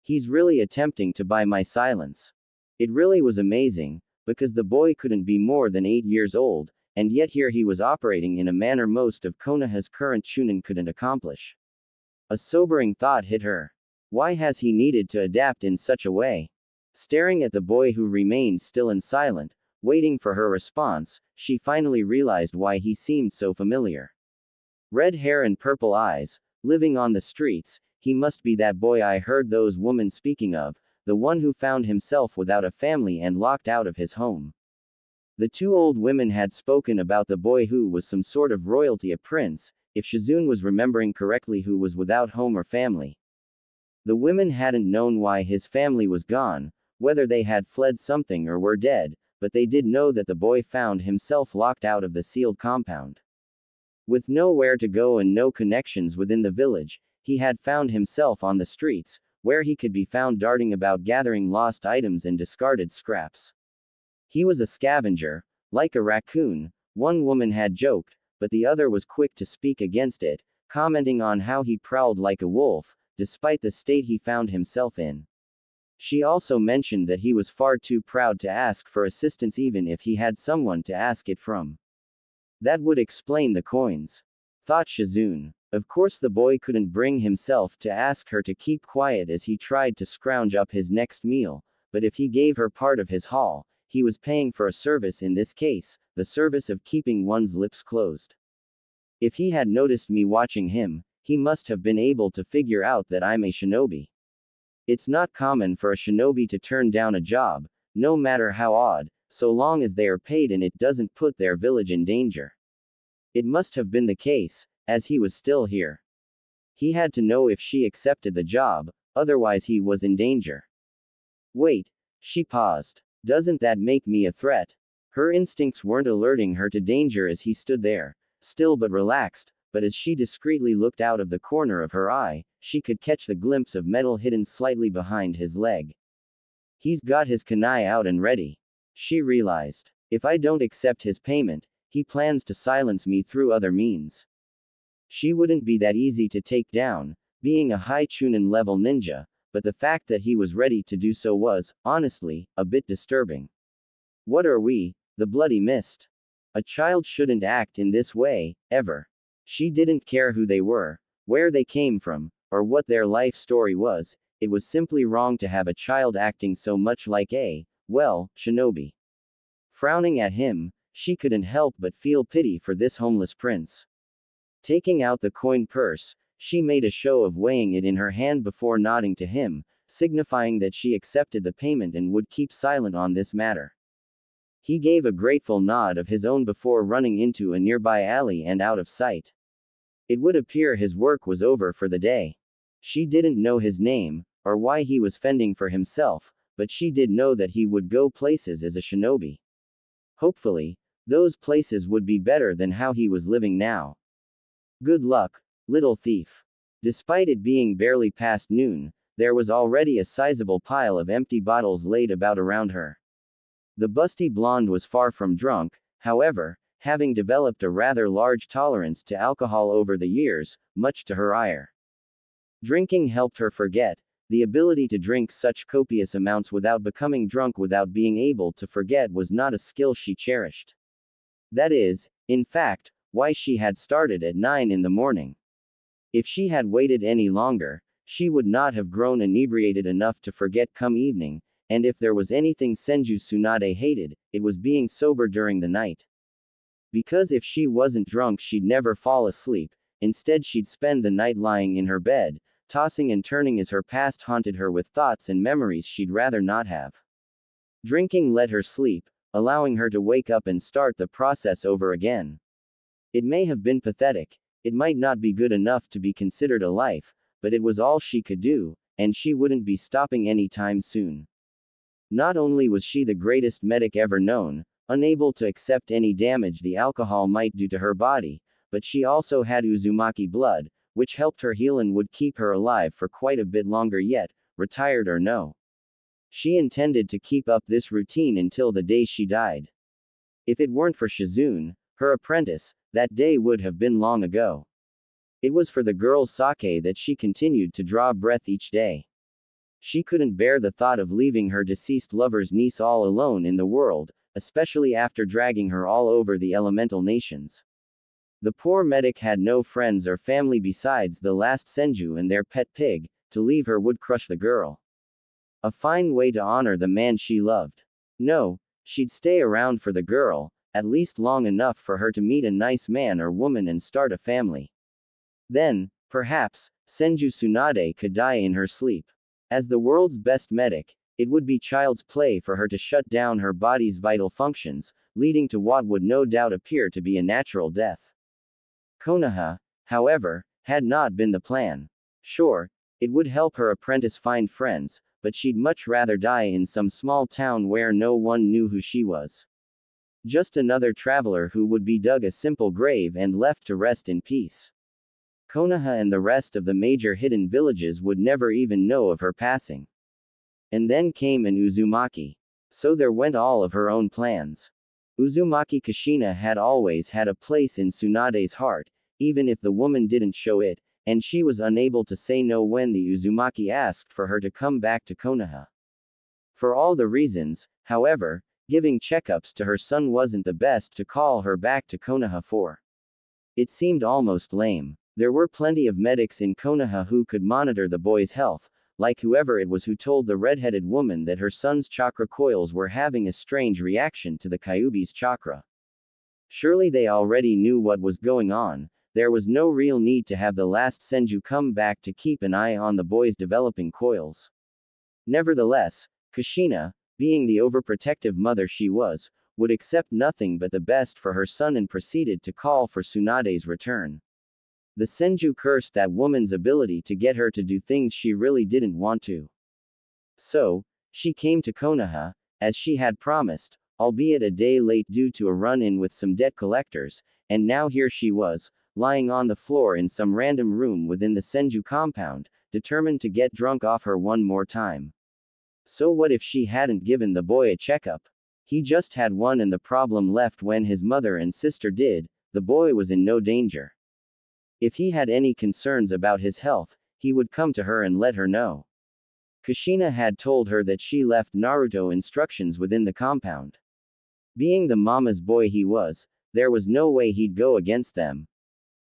He's really attempting to buy my silence. It really was amazing, because the boy couldn't be more than 8 years old, and yet here he was operating in a manner most of Konoha's current Chunin couldn't accomplish. A sobering thought hit her. Why has he needed to adapt in such a way? Staring at the boy who remained still and silent, waiting for her response, she finally realized why he seemed so familiar. Red hair and purple eyes, living on the streets, he must be that boy I heard those women speaking of, the one who found himself without a family and locked out of his home. The 2 old women had spoken about the boy who was some sort of royalty, a prince, if Shizun was remembering correctly, who was without home or family. The women hadn't known why his family was gone, whether they had fled something or were dead, but they did know that the boy found himself locked out of the sealed compound. With nowhere to go and no connections within the village, he had found himself on the streets, where he could be found darting about gathering lost items and discarded scraps. He was a scavenger, like a raccoon, one woman had joked, but the other was quick to speak against it, commenting on how he prowled like a wolf, despite the state he found himself in. She also mentioned that he was far too proud to ask for assistance even if he had someone to ask it from. That would explain the coins, thought Shizun. Of course the boy couldn't bring himself to ask her to keep quiet as he tried to scrounge up his next meal, but if he gave her part of his haul, he was paying for a service, in this case, the service of keeping one's lips closed. If he had noticed me watching him, he must have been able to figure out that I'm a shinobi. It's not common for a shinobi to turn down a job, no matter how odd, so long as they are paid and it doesn't put their village in danger. It must have been the case, as he was still here. He had to know if she accepted the job, otherwise he was in danger. Wait, she paused. Doesn't that make me a threat? Her instincts weren't alerting her to danger as he stood there, still but relaxed, but as she discreetly looked out of the corner of her eye, she could catch the glimpse of metal hidden slightly behind his leg. He's got his kunai out and ready. She realized. If I don't accept his payment, he plans to silence me through other means. She wouldn't be that easy to take down, being a high Chunin level ninja, but the fact that he was ready to do so was, honestly, a bit disturbing. What are we, the bloody mist? A child shouldn't act in this way, ever. She didn't care who they were, where they came from, or what their life story was. It was simply wrong to have a child acting so much like a, well, shinobi. Frowning at him, she couldn't help but feel pity for this homeless prince. Taking out the coin purse, she made a show of weighing it in her hand before nodding to him, signifying that she accepted the payment and would keep silent on this matter. He gave a grateful nod of his own before running into a nearby alley and out of sight. It would appear his work was over for the day. She didn't know his name, or why he was fending for himself, but she did know that he would go places as a shinobi. Hopefully, those places would be better than how he was living now. Good luck, little thief. Despite it being barely past noon, there was already a sizable pile of empty bottles laid about around her. The busty blonde was far from drunk, however, having developed a rather large tolerance to alcohol over the years, much to her ire. Drinking helped her forget. The ability to drink such copious amounts without becoming drunk without being able to forget was not a skill she cherished. That is, in fact, why she had started at 9 in the morning. If she had waited any longer, she would not have grown inebriated enough to forget come evening, and if there was anything Senju Tsunade hated, it was being sober during the night. Because if she wasn't drunk she'd never fall asleep, instead she'd spend the night lying in her bed, tossing and turning as her past haunted her with thoughts and memories she'd rather not have. Drinking let her sleep, allowing her to wake up and start the process over again. It may have been pathetic, it might not be good enough to be considered a life, but it was all she could do, and she wouldn't be stopping any time soon. Not only was she the greatest medic ever known, unable to accept any damage the alcohol might do to her body, but she also had Uzumaki blood, which helped her heal and would keep her alive for quite a bit longer yet, retired or no. She intended to keep up this routine until the day she died. If it weren't for Shizune, her apprentice, that day would have been long ago. It was for the girl's sake that she continued to draw breath each day. She couldn't bear the thought of leaving her deceased lover's niece all alone in the world, especially after dragging her all over the elemental nations. The poor medic had no friends or family besides the last Senju and their pet pig. To leave her would crush the girl. A fine way to honor the man she loved. No, she'd stay around for the girl, at least long enough for her to meet a nice man or woman and start a family. Then, perhaps, Senju Tsunade could die in her sleep. As the world's best medic, it would be child's play for her to shut down her body's vital functions, leading to what would no doubt appear to be a natural death. Konoha, however, had not been the plan. Sure, it would help her apprentice find friends, but she'd much rather die in some small town where no one knew who she was. Just another traveler who would be dug a simple grave and left to rest in peace. Konoha and the rest of the major hidden villages would never even know of her passing. And then came an Uzumaki. So there went all of her own plans. Uzumaki Kushina had always had a place in Tsunade's heart, even if the woman didn't show it, and she was unable to say no when the Uzumaki asked for her to come back to Konoha. For all the reasons, however, giving checkups to her son wasn't the best to call her back to Konoha for. It seemed almost lame. There were plenty of medics in Konoha who could monitor the boy's health, like whoever it was who told the red-headed woman that her son's chakra coils were having a strange reaction to the Kyuubi's chakra. Surely they already knew what was going on. There was no real need to have the last Senju come back to keep an eye on the boy's developing coils. Nevertheless, Kushina, being the overprotective mother she was, would accept nothing but the best for her son and proceeded to call for Tsunade's return. The Senju cursed that woman's ability to get her to do things she really didn't want to. So, she came to Konoha, as she had promised, albeit a day late due to a run-in with some debt collectors, and now here she was, lying on the floor in some random room within the Senju compound, determined to get drunk off her one more time. So what if she hadn't given the boy a checkup? He just had one and the problem left when his mother and sister did. The boy was in no danger. If he had any concerns about his health, he would come to her and let her know. Kushina had told her that she left Naruto instructions within the compound. Being the mama's boy he was, there was no way he'd go against them.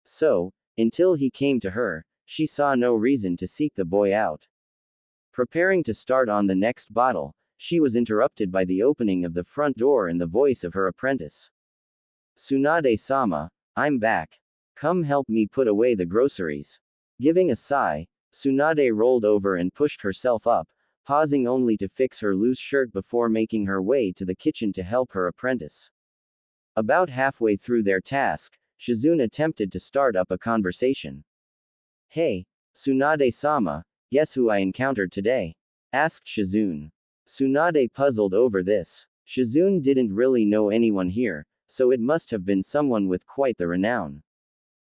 So, until he came to her, she saw no reason to seek the boy out. Preparing to start on the next bottle, she was interrupted by the opening of the front door and the voice of her apprentice. Tsunade-sama, I'm back. Come help me put away the groceries. Giving a sigh, Tsunade rolled over and pushed herself up, pausing only to fix her loose shirt before making her way to the kitchen to help her apprentice. About halfway through their task, Shizune attempted to start up a conversation. Hey, Tsunade-sama, guess who I encountered today? Asked Shizune. Tsunade puzzled over this. Shizune didn't really know anyone here, so it must have been someone with quite the renown.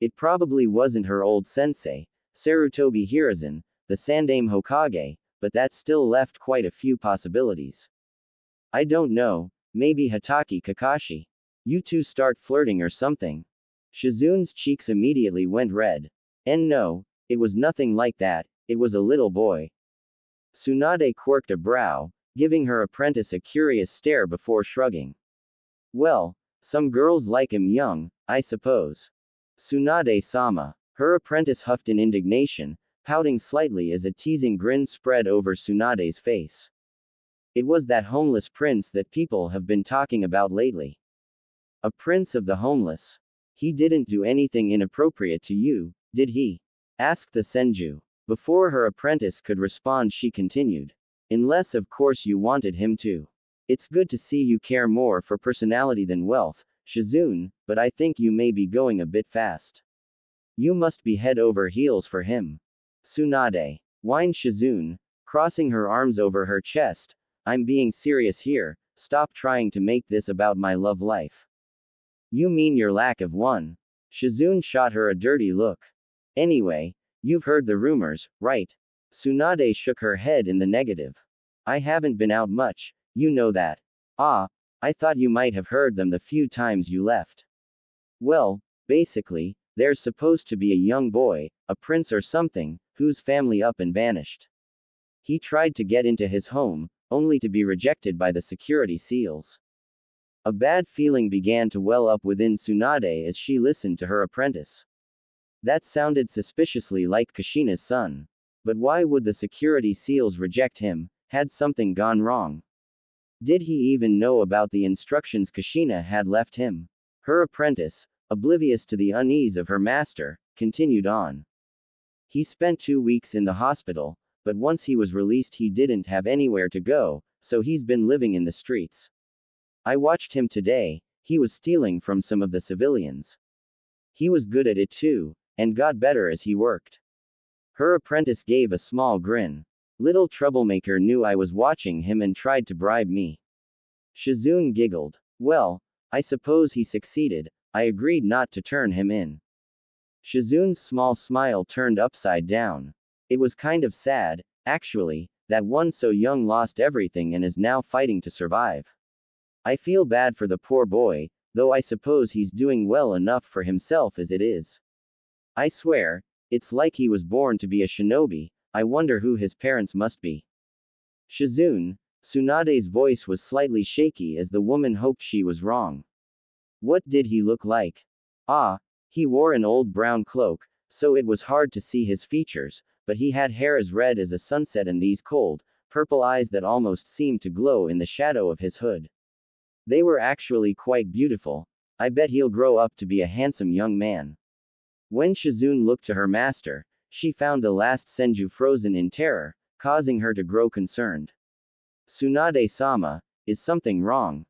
It probably wasn't her old sensei, Sarutobi Hiruzen, the Sandaime Hokage, but that still left quite a few possibilities. I don't know, maybe Hatake Kakashi. You two start flirting or something. Shizune's cheeks immediately went red. And no, it was nothing like that, it was a little boy. Tsunade quirked a brow, giving her apprentice a curious stare before shrugging. Well, some girls like him young, I suppose. Tsunade-sama. Her apprentice huffed in indignation, pouting slightly as a teasing grin spread over Tsunade's face. It was that homeless prince that people have been talking about lately. A prince of the homeless. He didn't do anything inappropriate to you, did he? Asked the Senju. Before her apprentice could respond, she continued. Unless of course you wanted him to. It's good to see you care more for personality than wealth, Shizune, but I think you may be going a bit fast. You must be head over heels for him. Tsunade. Whined Shizune, crossing her arms over her chest. I'm being serious here, stop trying to make this about my love life. You mean your lack of one? Shizune shot her a dirty look. Anyway, you've heard the rumors, right? Tsunade shook her head in the negative. I haven't been out much, you know that. Ah, I thought you might have heard them the few times you left. Well, basically, there's supposed to be a young boy, a prince or something, whose family up and vanished. He tried to get into his home, only to be rejected by the security seals. A bad feeling began to well up within Tsunade as she listened to her apprentice. That sounded suspiciously like Kushina's son. But why would the security seals reject him? Had something gone wrong? Did he even know about the instructions Kushina had left him? Her apprentice, oblivious to the unease of her master, continued on. He spent 2 weeks in the hospital, but once he was released he didn't have anywhere to go, so he's been living in the streets. I watched him today, he was stealing from some of the civilians. He was good at it too, and got better as he worked. Her apprentice gave a small grin. Little troublemaker knew I was watching him and tried to bribe me. Shizune giggled. Well, I suppose he succeeded, I agreed not to turn him in. Shizune's small smile turned upside down. It was kind of sad, actually, that one so young lost everything and is now fighting to survive. I feel bad for the poor boy, though I suppose he's doing well enough for himself as it is. I swear, it's like he was born to be a shinobi, I wonder who his parents must be. Shizune, Tsunade's voice was slightly shaky as the woman hoped she was wrong. What did he look like? Ah, he wore an old brown cloak, so it was hard to see his features, but he had hair as red as a sunset and these cold, purple eyes that almost seemed to glow in the shadow of his hood. They were actually quite beautiful. I bet he'll grow up to be a handsome young man. When Shizune looked to her master, she found the last Senju frozen in terror, causing her to grow concerned. Tsunade-sama, is something wrong?